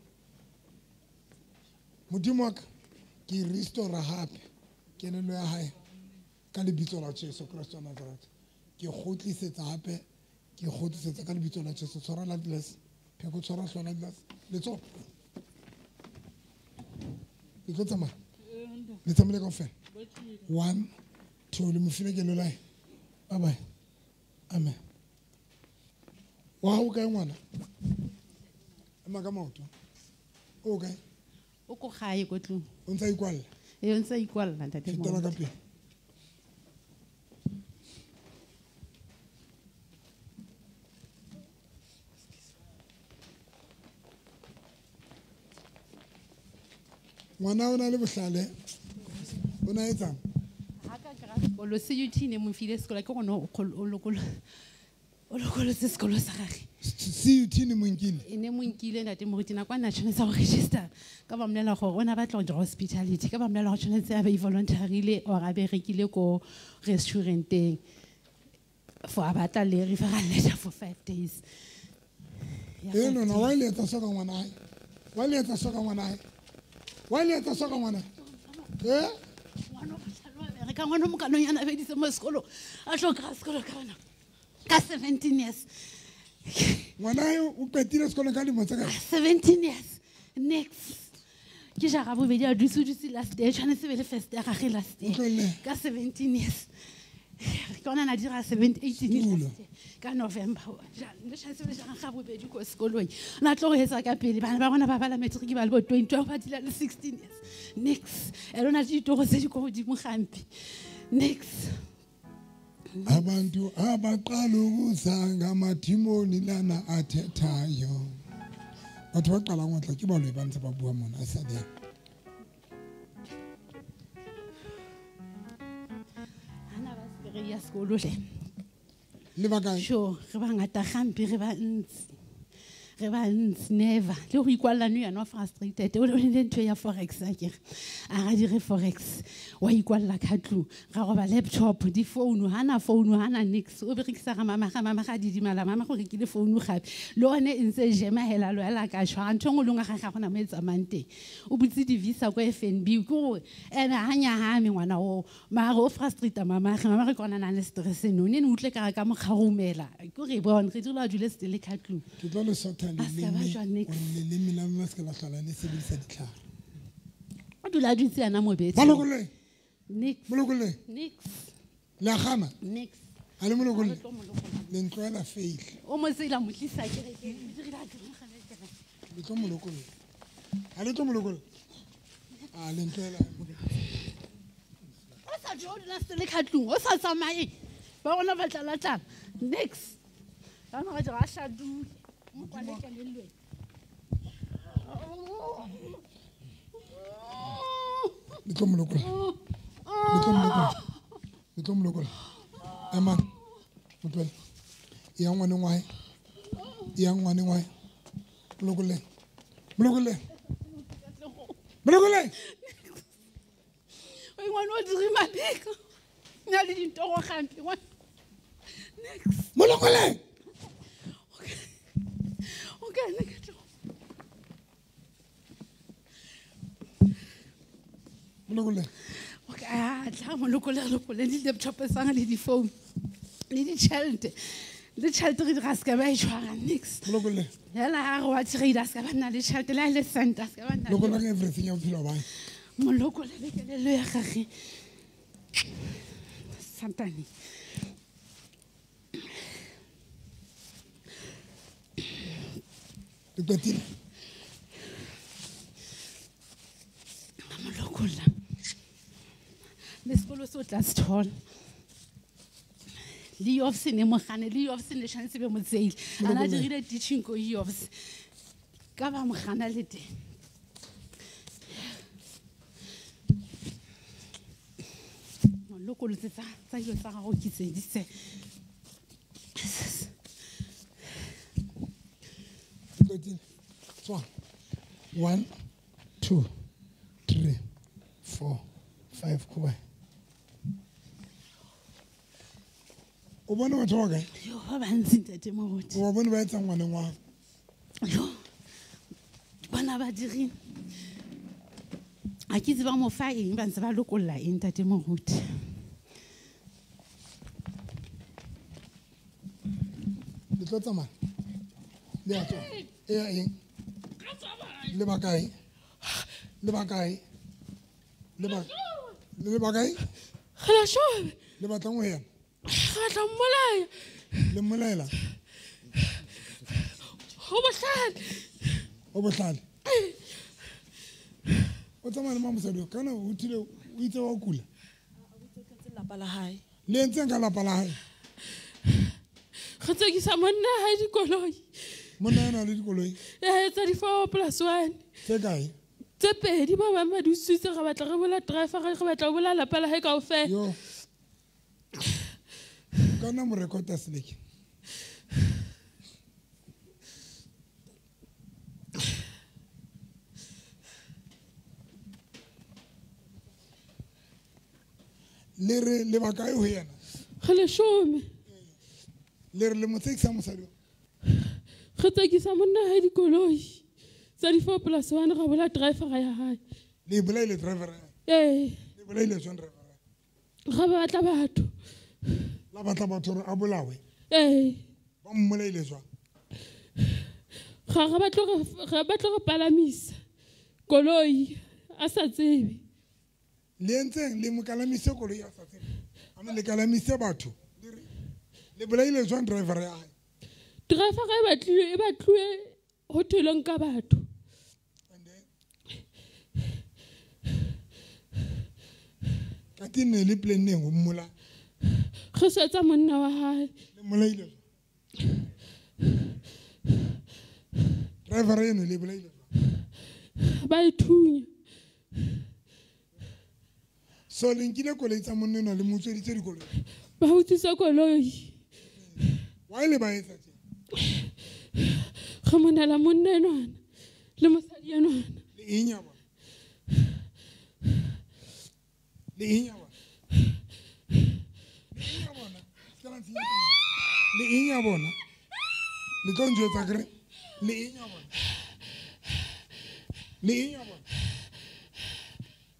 Modimo ka ke restore hape. Kenelo ya hae ka lebitso la Jesu Kristo wa Nazareth. Ke gotlisetsa hape. Ke gotlisetsa ka lebitso la Jesu. Tshwara la glass. Pheko tshwara hlona glass. Letso. Le tlo tsamaya. Le tsamile kaofela. 1 2 le mofile ke lolae. Bye bye. Amen. Wa ho kae ngwana? Ema ka maoto. O kae? O go gae go tlong. O ntse ikwalla. E o ntse ikwalla ntate mo. Fetela ka pele. Ngwana o na le bohlale. O na etsang? Lo se yutine mo file sekola ke gone o lokolo se sekolo sa gage. Se yutine mo nkile. Ene mo nkile ntate mo rutina kwa national sa go register ka ba mlela go ona ba tlo hospitality ka ba mlela go tshwanetse a be voluntarily or a be rekile ko restauranteng for abata le referral letter for 5 days. No no wa le etsa soka ngwana hae. Wa le etsa soka ngwana hae. Wa le etsa soka ngwana. Ka ngwana mo kanong yana be di se mo sekolo a tlo ka sekolo ka bana ka 17 years. Ngwana o petile sekolo ka dimo tsa ka 17 years. Next ke ja ga bobedi a dusu last day tshwana se be le first ya gage last day ka 17 years. Kona na dira 18 years ka November ja le tshwana se be ja ga bobedi ko sekolong na tlo go hetsa ka pele bana ba gona ba bala matric ba le bo 20 ba dila le 16 years. Next elona ditoro se di go di mo gampi. Next abantu abaqala ukuzanga amathimoni lana athethayo. Batho ba qala ngotla ke ba lo ba ntse ba bua mona a sa le. Ana ba se re ya sekolo le. Le ba kae? Sure re ba ngata gampi re ba ntsi. never le go ikwalla no yana frustrated o le ntwe ya forex a kere a ga dire forex wa ikwalla ka tlu ga go ba laptop di phone hana nix o berekisa ga mama ga didimala mama go rekile phone gape le one e ntse jema hela lo la ka shwa ntho ngolong ga gona mo etsamante o butse di visa go FNB go ena hanya ha me ngwana o ma go frustrate mama re kona na le stress no ne utle ka mo kharumela go re bon re dula dule stele ka tlu ke tlo le sotha le mina maske la hlala ne sebedisa ditlhare o dula dutse yana mo betse molokole nix la gama nix ale molokole le ntloela fail o mo sela motlisa ke re le tlo molokole ale tlo molokole a le ntloela o sa jo dula stele ka tlu o sa tsamaye ba gona ba tla nix ba ma ga sha du mo kwale ke le lwe le tlo molokole ema motwele ya ngwane ngwae molokole o ngwana o dire mabeka na le dintogo gampe ngwana next molokole okay neke molokole okay tla molokole le laptop sang le di phone le di child le re dira ska ba itshwara next molokole yala ha go wa trade ska ba na le child le center ska ba na molokole everything ya philo ba molokole le ke le ya gage santani Petite. Molokola. Le sekolo se o tla se thola. Le office ne mo gane le office ne chance be mo tseile. Ana dirile teaching ko office. Ka ba mo gana le teng. Molokolo tsa yo tsa go kitseditse. So, 1, 2, 3, 4, 5. Kuba. O bona batho ba kae? Yo ba bantsi ntate Moruti. O bona ba etsa ngwana ngwa. Yo. Bana ba diri. A ke ba mo fa eng ba ntse ba lokolla eng ntate Moruti. Le tlo tsamaya. Le a tswa. Ya eng? Le bakae? Hala shobe. Le batla ngwe yana. Hala mmolaya. Le mmolaela. O bohlale. O tsamaya le mamosadi kana o thile o itse wa kula. Lapa la hae. Le ntse ka lapa la hae. Re tsekisa monna ha dikoloi. Monna yana le dikoloi. Ya etsa di 4+1. Tse kae? Tse pedi ba ba madusitse ga batla re bola driver ga batla o bola lapa la hae kaofela. Yo. Kana mo recorder seleke. Le bakae ho yana? Khale shome. Le motsekisa mosadi. Re tsekisa monna ha dikoloi. Tsa di 4+1 ga bola driver ga ya hae. Le bolaile driver. Le bolaile son driver. Ga ba batla batho. La batla batho a bolawe. Ba mmolaile jwa. Ga batla go palamisa. Koloi a sa tsebe. Le ntseng le mokalamise koloi a sa tsebe. Ana le kalamise batho. Le bolaile jwa driver ya hae. Driver ga e batlwe hotelong ka batho. Ka tine le planning o mmola. Go setsa monna wa hae. Le molaile. Driver eno le bolaile. Ba ithunya. So le nkile koloi tsa monna na le motsweditse dikoloi. Ba utsisa koloi. Wa ile ba etsa tse. khamonela monna enwana le mosadi enwana le eng ya bona le eng ya bona le eng ya bona le tlo njwetsa kere le eng ya bona le eng ya bona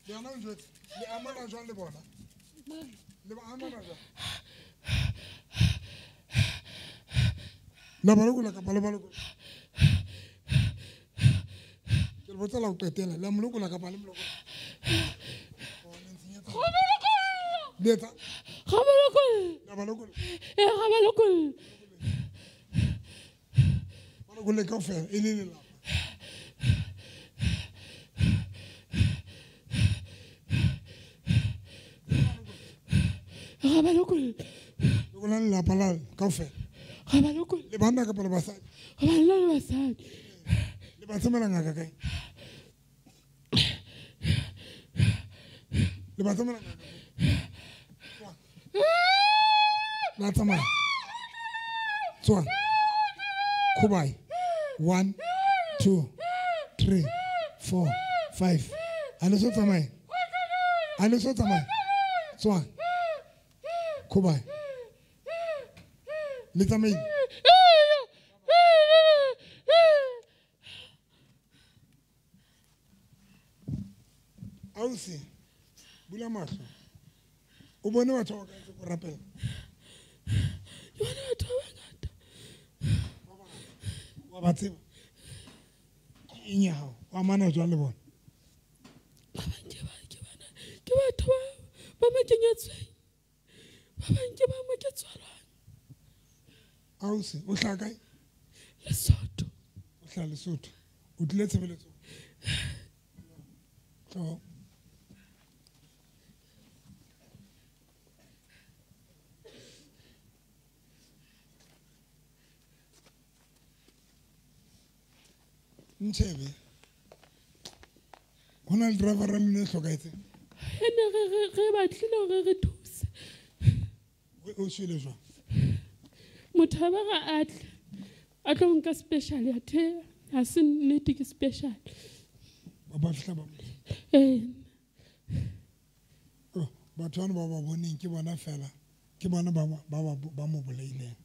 le ana njwetsa le amana jwang le bona le ba amana jwang la balokola kapa le balokola ke le botsa la o qetela la molokola kapa le molokola Beta. Khabalokol. Khabalokol. Khabalokol. Khabalokol le kaofela e le la. Khabalokol. Lokona la pala kaofela. Khabalokol. Le banda ka pala basadi. Bana le basadi. Le ba tsamela ngaka kae? Le ba tsamela ngaka. Latsama. Tswan. Kubai. 1, 2, 3, 4, 5. Ano so tsamai. Ano so tsamai. Tswan. Kubai. Le tsamai. Ausi. Bula mahlo. O bone batho ba ka se go rapela. Yona batho ba ngata. Wa ba tseba. Inyao, wa mana jwa le bona. Ba bantse ba ke bana. Ke batho ba makenyetswe. Ba bantse ba maketswalwana. Ausi, o hla kae? Lesotho. O hla Lesotho. O tlile tshebeletso. Tlo. Ntshebe. Hona le driver ra lone hlokaetse. Ene re batlile hore re thuse. O shwele jwang? Motho ba ga atla. A tlo nka special ya the. Ha se nnete ke special. Ba fihla ba. Oh, batho ba ba boneng ke bona fela. Ke bona ba mo bolaileng.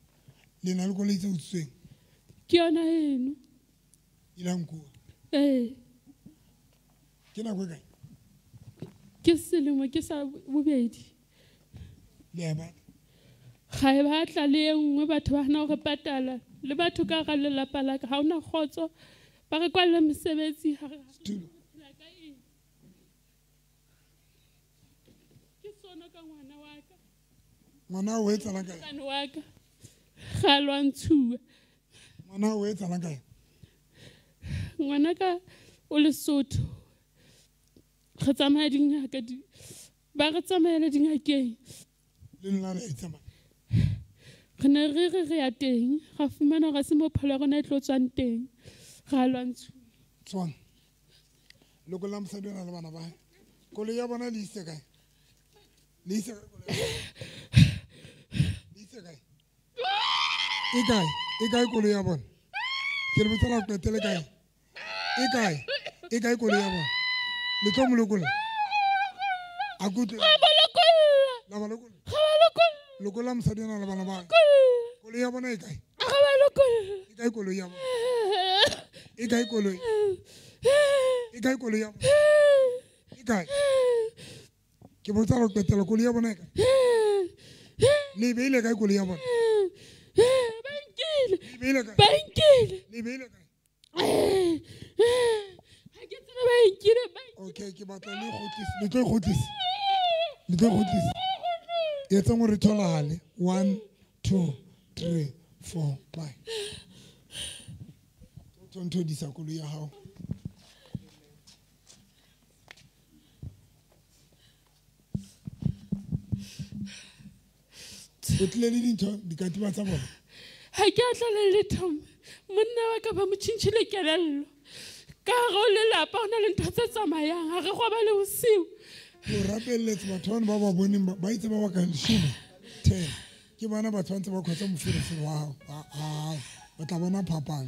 Le na le go le tsetsweng. Ke yona eno. Ilanko. Ke na go kae? Ke selemo ke sa bobedi. Le ba. Ga e batla le engwe batho ba hana go patala le batho ka ga le lapa la ka ha ona khotso ba re kwalla mesebetsi ha ke sona ka ngwana wa ka. Ngwana o etsa la kae? Ngwana wa ka. Ga lwantshuwa. Ngwana o etsa la kae? Ngwana ka o Lesotho. Re tsamaya dingaka ba re tsamaela dingakeng. Le nna re tsamaya. Re ne re ya teng ga fumana ga se mo pholo rona tlo tswang teng. Ga lwantshu. Tswang. Loko la mosadi ona le bana ba. Kole ya bona le ise kae? Le ise kae? Le ise kae? E kae kole ya bona? Ke re botsa la qetele kae? E kae kole ya bona? Le tlo molokola. A kutlo. La molokola. Lokola mosadi ona le bana ba. Kole ya bona e kae? E kae kole ya bona? E kae kole? E kae kole ya bona? E kae? Ke botsa la qetele kole ya bona e kae? Le beile kae kole ya bona? Bankile. Le beile kae? Okay, ke batla le kgotlisa. Le tlo kgotlisa. Le tlo kgotlisa. E tsa mo re tholahale 1 2 3 4 5. Tonto di sa kolo ya hao. O tlile le dintho di ka tiba tsa bona. Ha ke atla le letho. Monna wa ka ba mo tshintshile kelello. Ka go le lapa ona le ntho tse tsamayang ha re go ba le bosiu. O rapelletse batho ba ba boneng ba itse ba ka leshome 10 ke bana batho ba ntse ba khotsa mofero wa hao ba tla bona phapang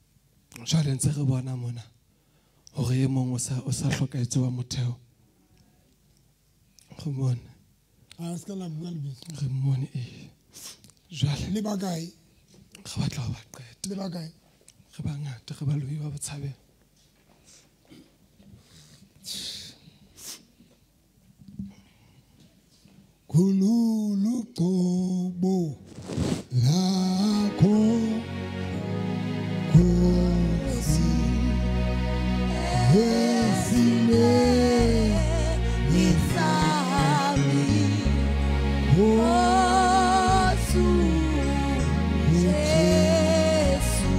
Jwale ntse re bona mona hore e mong o sa hlokahetse wa motheo. Re mone. A ska la bua le bitso. Re mone jwale le ba kae? Re batla ho ba qeta. Le ba kae? Re ba ngata re ba loyi ba botshabelo. Khululu qobo lakho Khosi Hesime Nisami Osu Jesu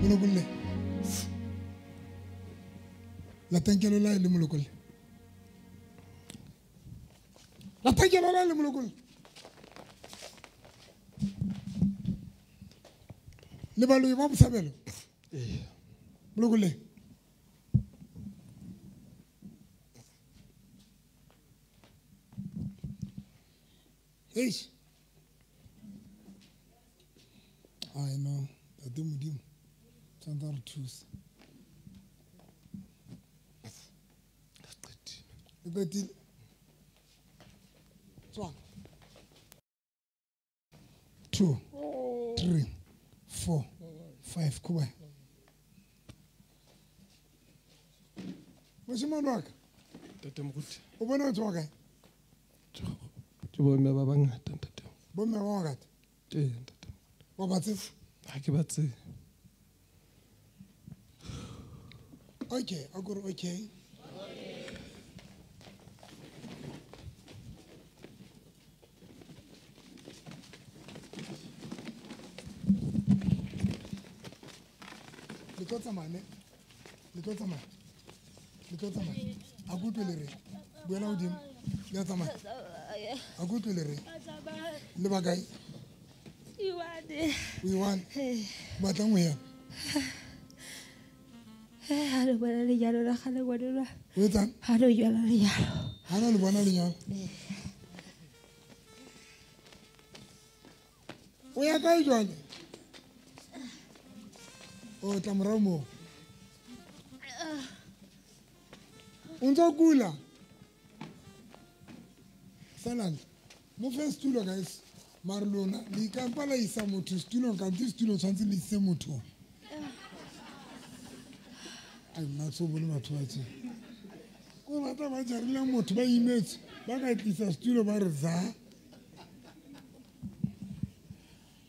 Mulokole La tankelo la ile mulokole La tankelo la ile mulokole Le baloyi ba botshabelo mulokole Eish I know that the mudim Sandar choose Betil 1 2 3 4 5 kuba Moshimane wa ka Tate moruti o bona o tswa kae ke bomme ba bangata tate bomme ba bangata tate wa batse ha ke batse okay akore okay Le tlo tsamaya a go tlwe le re buela godimo le a tsamaya a go tlwe le re le ba kae o iwane batlang o yana Ha re bona lenyalo la gale ngwanelwa. o etsang Ha re jala lenyalo. ha na le bona lenyalo o ya kae jwale o tla morao moo o ntse o kula Salan mo fe stulo guys mare lona le ikampa la isa motho stulong kante stulo tshwantse le ise motho ai nna so bone batho ba tse ko batla ba jarile motho ba imetse ba ka tlisa stulo ba re za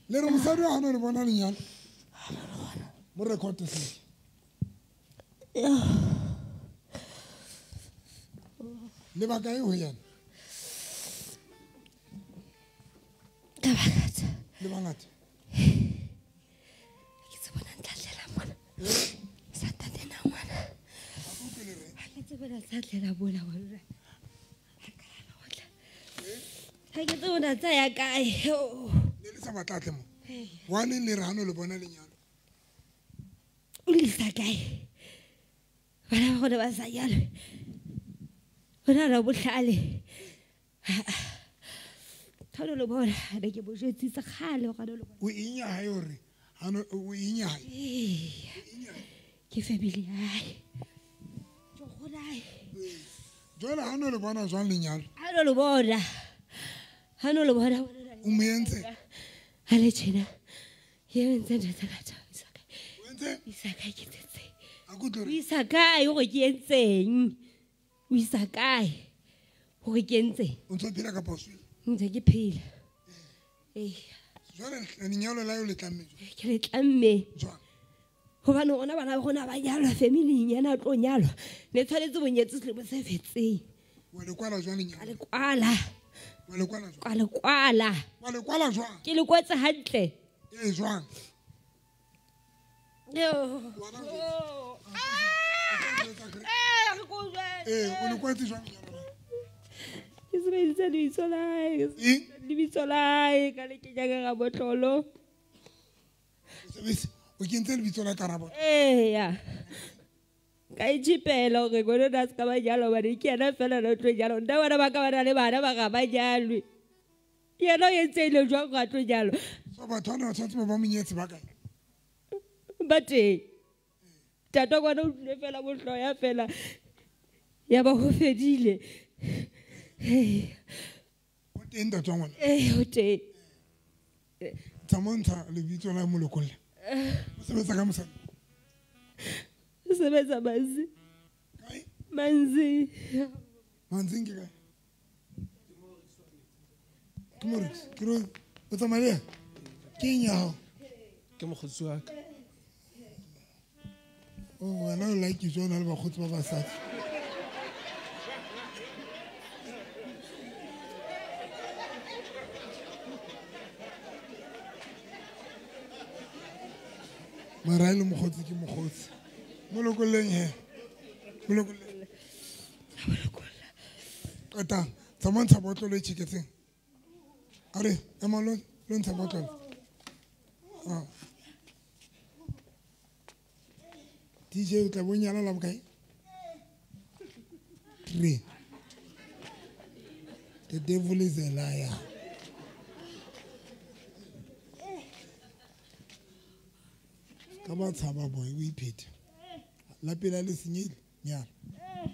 le re mosadi wa hana le bona lenyalo mo record se le ba kae ho yana le bangata Ke tsebona ntlatlela mona. Sa tate na ngwana. Ke tsebona ntlatlela bona bona. Ha ke tsebona tsa ya kae. le sa batlatle mo wa le le rano le bona lenyalo O lisa kae. Bana ba gone ba sa jalo. Bona ra bohlale. Thano lo bona re ke bo jetsitse khale o gane lo bona. o inya ha yore hano o inya ha Ke family ai. Jo golai. jwale hano le bona jwang lenyalo Hano lo bona. Hano lo bona. o mo entse Ale tjena. Ye ntse ntse batho. o entse Isaka ke tsetse. a go tlore Isaka yo go ke entseng. O Isaka. Ho ke entseng. o ntse phela ka poswe Ntse ke phela. jwale lenyalo la yo le tlamme Ke le tlamme. jwang Hobane ona bana ba gona ba nyalwa family nyana tlo nyalwa. Ne tshwanetse bonyetse selemo se fetseng. wa le kwala jwang lenyalo Le kwala. wa le kwala jwang Kwala. wa le kwala jwang Ke le kwetse hantle. jwang Yo. o le kwetse jwang Ke sebedisa lebitso la hae. Lebitso la hae ka le kenya ka botlolo. o kentse lebitso la karabo Ya. Ka itshipela hore gone da ska ba jalo ba di ke yana fela no tlo jalo. Nda bana ba ka bana le bana ba ga ba jalwe. Ke yana o entse ile jwang ga tlo jalo. so batho ana tshwantse ba monyetse ba kae But tata gwana o tlile fela bohlo ya fela ya ba ho fedile. O teng tata ngwana. O teng. Tsamontsha lebitso la Molokolle. O sebetsa ka mosadi. O sebetsa Manzi. Manzi. Manzi ke kae? Tomorix, ke ro o tsamaya. Ke nyao. Ke mogotsi wa ka. Oh, wena o like jona le bagotsi ba basadi. Mara ile mogotsi ke mogotsi. Molokolleng he. Molokolle. Molokolla. Ata, tsamontsha botlolo e tshiketseng. Are, emalo lo ntsha botlolo. Ah. DJ o tla bonyana la bokae? 3. The devil is a liar. Ka ba tshaba boy o iphete. La pela le senyile nyana.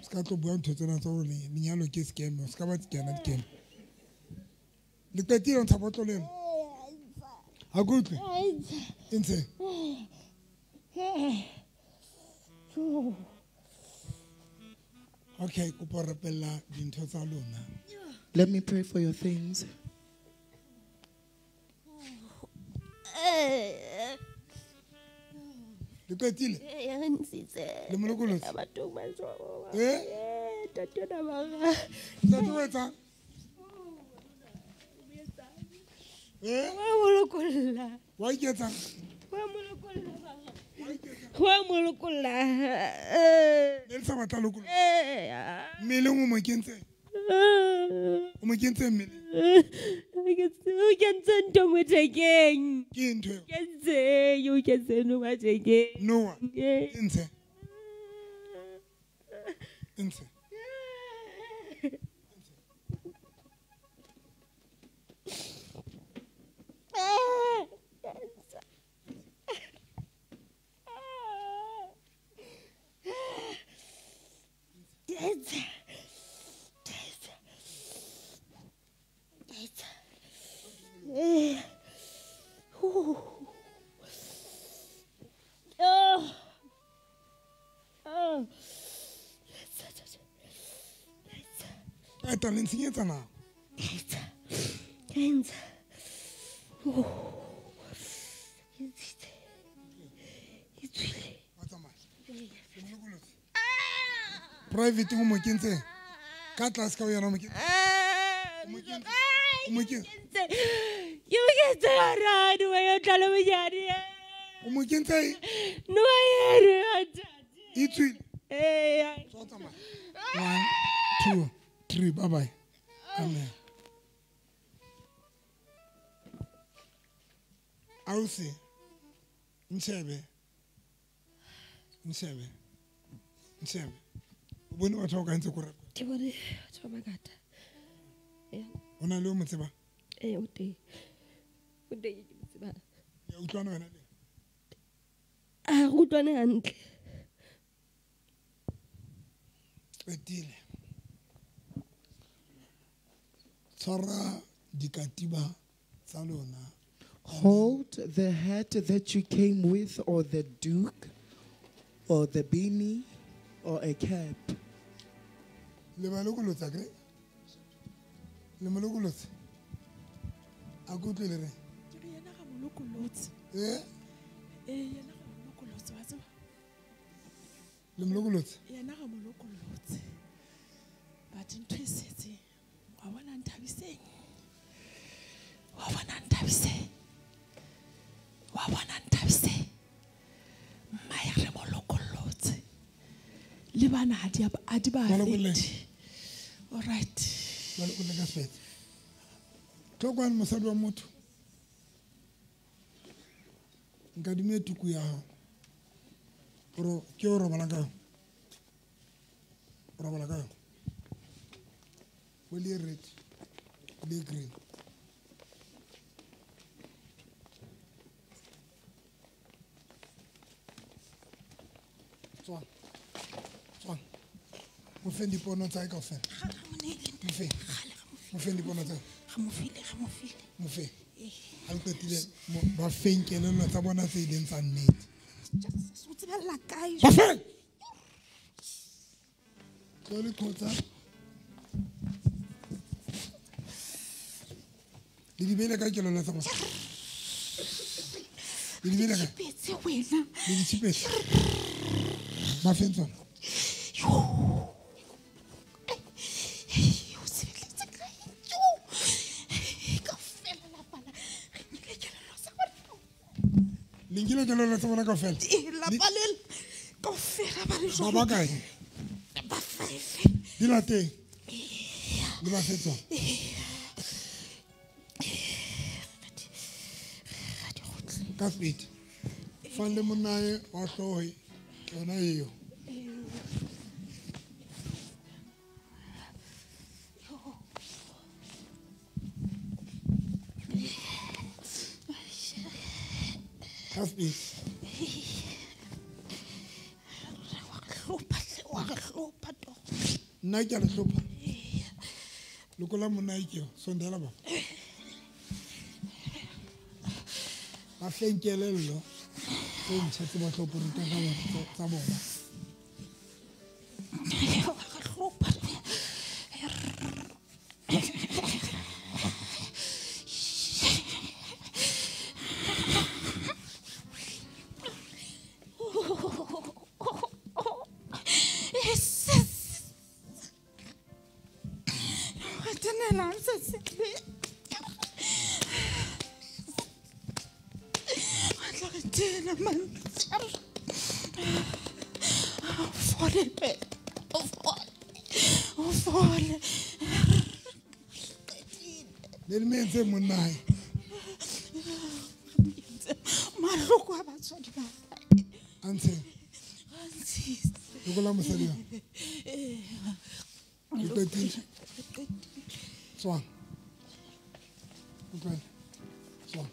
Ska tlo bua ntho tsena tsa rona lenyalo ke scam ska ba tsena dikema. Le qetile ntsha botlolo eno. A kutlwe. Intse. Okay, kopa rapella dintho tsa lona. Let me pray for your things. Le qetile. Le Molokolotsi. Tata ba. Tata wa etsa. Wa Molokolla. Wa iketsa. Wa Molokolla. Wa Molokolla. Le sa batla lokolo. Mmele mo mokentse. O mokentse mmele. O kentse ntho mo thekeng. Ke ntho. Kentse yo kentse no ba thekeng. Noa. Intse. Intse. Ata le ntshenyetsa nako. Private mo mokentse. Ka tlase ka yona mokentse. Mokentse. Yo kentse radi wa yo tlala mojadi. O mokentse. No yere ata. Itswile. 1, 2, 3, bye bye. Amen. Ausi. Nchebe. Bone batho ba ka ntse ko rapa. Ke bone batho ba magata. O na le o mo tseba? O teng. O teng ke mo tseba. Ya utlwana wena le? A go utlwane hantle. Etile. Tshwara dikatiba tsa lona. Hold the hat that you came with, or the duke, or the beanie, or a cap. Le malokolotsa kre? Le malokolotsa? A kutlwe le re? Yena ga molokolotsi. Yena ga molokolotsi wa tseba. Le molokolotsa? Yena ga molokolotsi. But ntho e setse wa bona Nthabiseng. Wa bona Nthabiseng. Wa bona Nthabiseng. Mma re molokolotsi. Le bana a di ba fete. All right. Malokolle ka fete. Tlokwana mosadi wa motho. Nka dime tuku ya hao. Oro ke o robala ka yo. Robala ka yo. Wele red. Le green. Tswang. Tswang. Mo fe dipono tsa ka ofela. Mo fe. Mo fe dipono tsa. Mo fe. Ha le qetile ba fenkelelo tsa bona tse ileng tsa nnete. O tsebella kae? Ba fe. Tlo khotsa. Di bele ka kelelo tsa bona. Di bele ka. Petse wena. Di chipetse. Ma fentsona. Lingile kelelo tsa bona kaofela. La palel. Kaofela ba re jwa. Ba kae? Ba 5. Di la teng. Di ba fetsa. Ka speed. Fan le monae wa hlohi yona eo. Ka speed. Nna ke a le hlopha. Lokola monae ke sondela ba. Ba fenkelello tse ntšha tse ba tlhoporita tsa bona. Le mense monae. Maloko a batswadi ba. Antse. Lokola mosadi wa. Tswang. Okay. Tswang.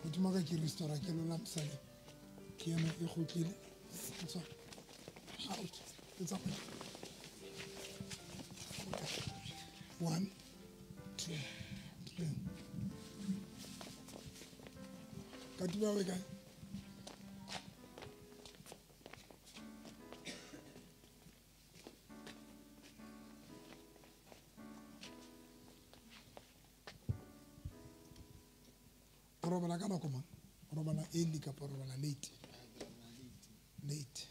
Go tuma ka ke restore ke lola mosadi. Ke ena e gotlile. Tswang. Out. It's up. 1 2 3. Katiba we kae? Robala ka nako mang? Robala early ka robala late. Late.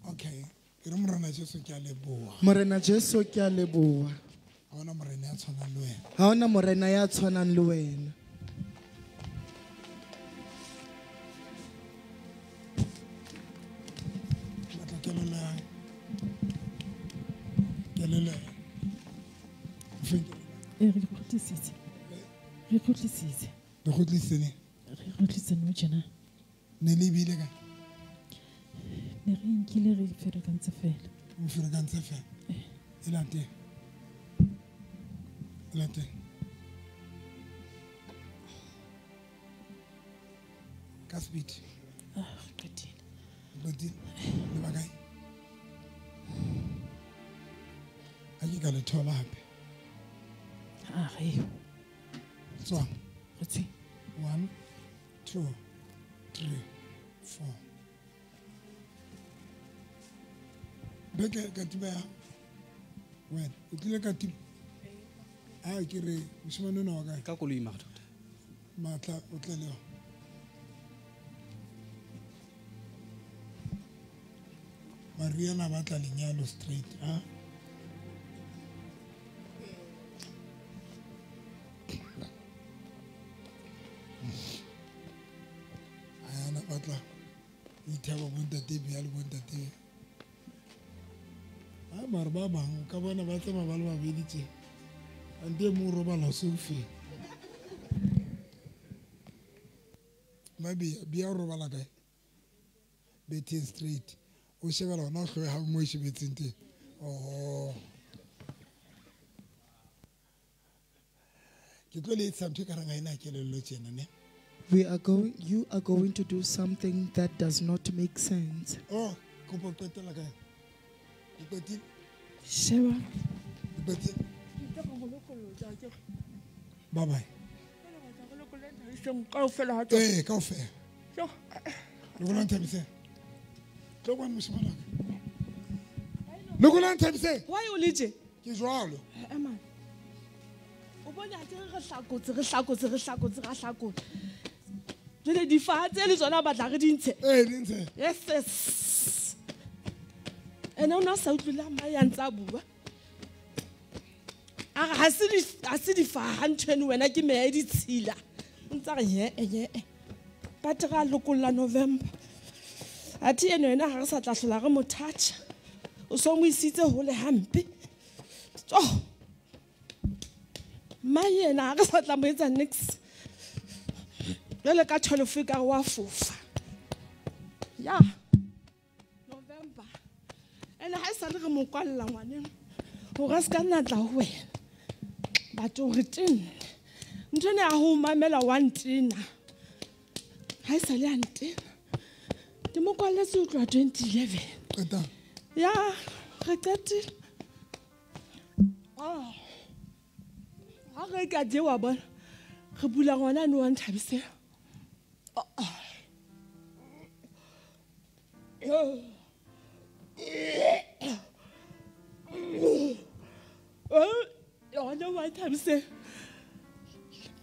Okay. Ere morena Jesu ke a leboha. Morena Jesu ke a leboha. Ha ona morena ya tshwanang le wena. Ha ona morena ya tshwanang le wena. Batla kelele. Re khotlisitse. Re khotlisitse nou tjena. Ne le bile ka. Ne re nkile re ferekantse fela. Mo ferekantse fela. Elate. Ka speed. Qetile. Le ba kae? A ke ka le thola hape. Tswang. 1 2 3 4. Beke katiba ya. Wena, o tlile katiba. Ah, ke re moshimane ona wa kae? Ka koloi matla. Matla o tlele. Mariana batla lenyalo straight, ah. Ayana batla ithaba bontate be ya le bontate. Ah, mara ba bang ka bona ba tsema ba le babedi tse. Ante mo robala sofi. Maybe bia robala kae? Betting straight. O shebela ona o hloe ha mo e shebetseng teng. Oh. Ke tlo le etsa ntho ka ranga ina kelello tjena ne. You are going to do something that does not make sense. Oh, Sheba. Bye bye. Hey, coffee. Why you leaving? Emma. Yes, yes. And I'm not so to my Tabu. I see the Fahanchen when I give me edit sealer. Patra local November. At the end, I have such a laramo touch. So we see the whole hampy. Oh, my and I was at the next. Well, I got to figure out what. Yeah, November. And I said, I'm going to who was Canada away. But to return. Njene ahu mamela wantina. Hai salante. Dimo kwa leso utwa 2011. Eta. Ya, retati. Oh. Ha re ka je wa bona. Re bula ngwana no wa nthabise. Oh. Oh, no one time say,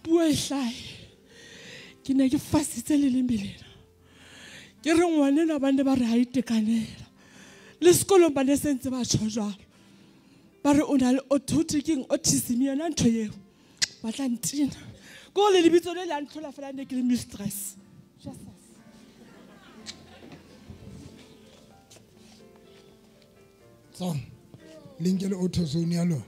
Buesai, Kina, you fast a little bit. You don't want to know about right to Canada. Let's call on the sense of our children. But unal or two taking autism and unto you. But Antin, go a little bit on the land full of a mistress. Just so, Lincoln Autozonialo.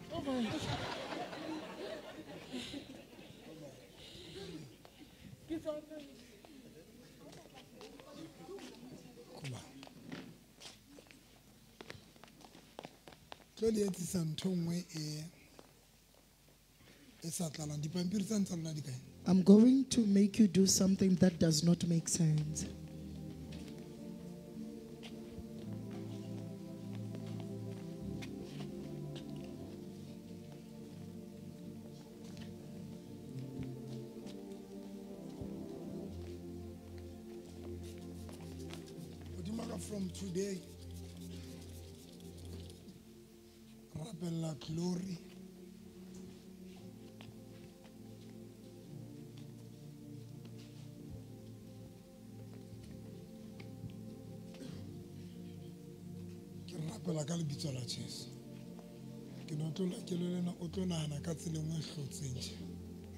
I'm going to make you do something that does not make sense. From today, Rabella glory. Rabella galibito la chess. Kinotola kelena otona na katsile mwe khotsenje.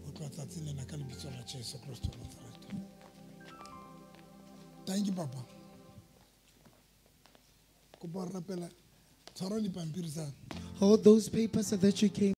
Otwatsile na galibito la chess across the Nazareth. Thank you, Papa. All those papers that you came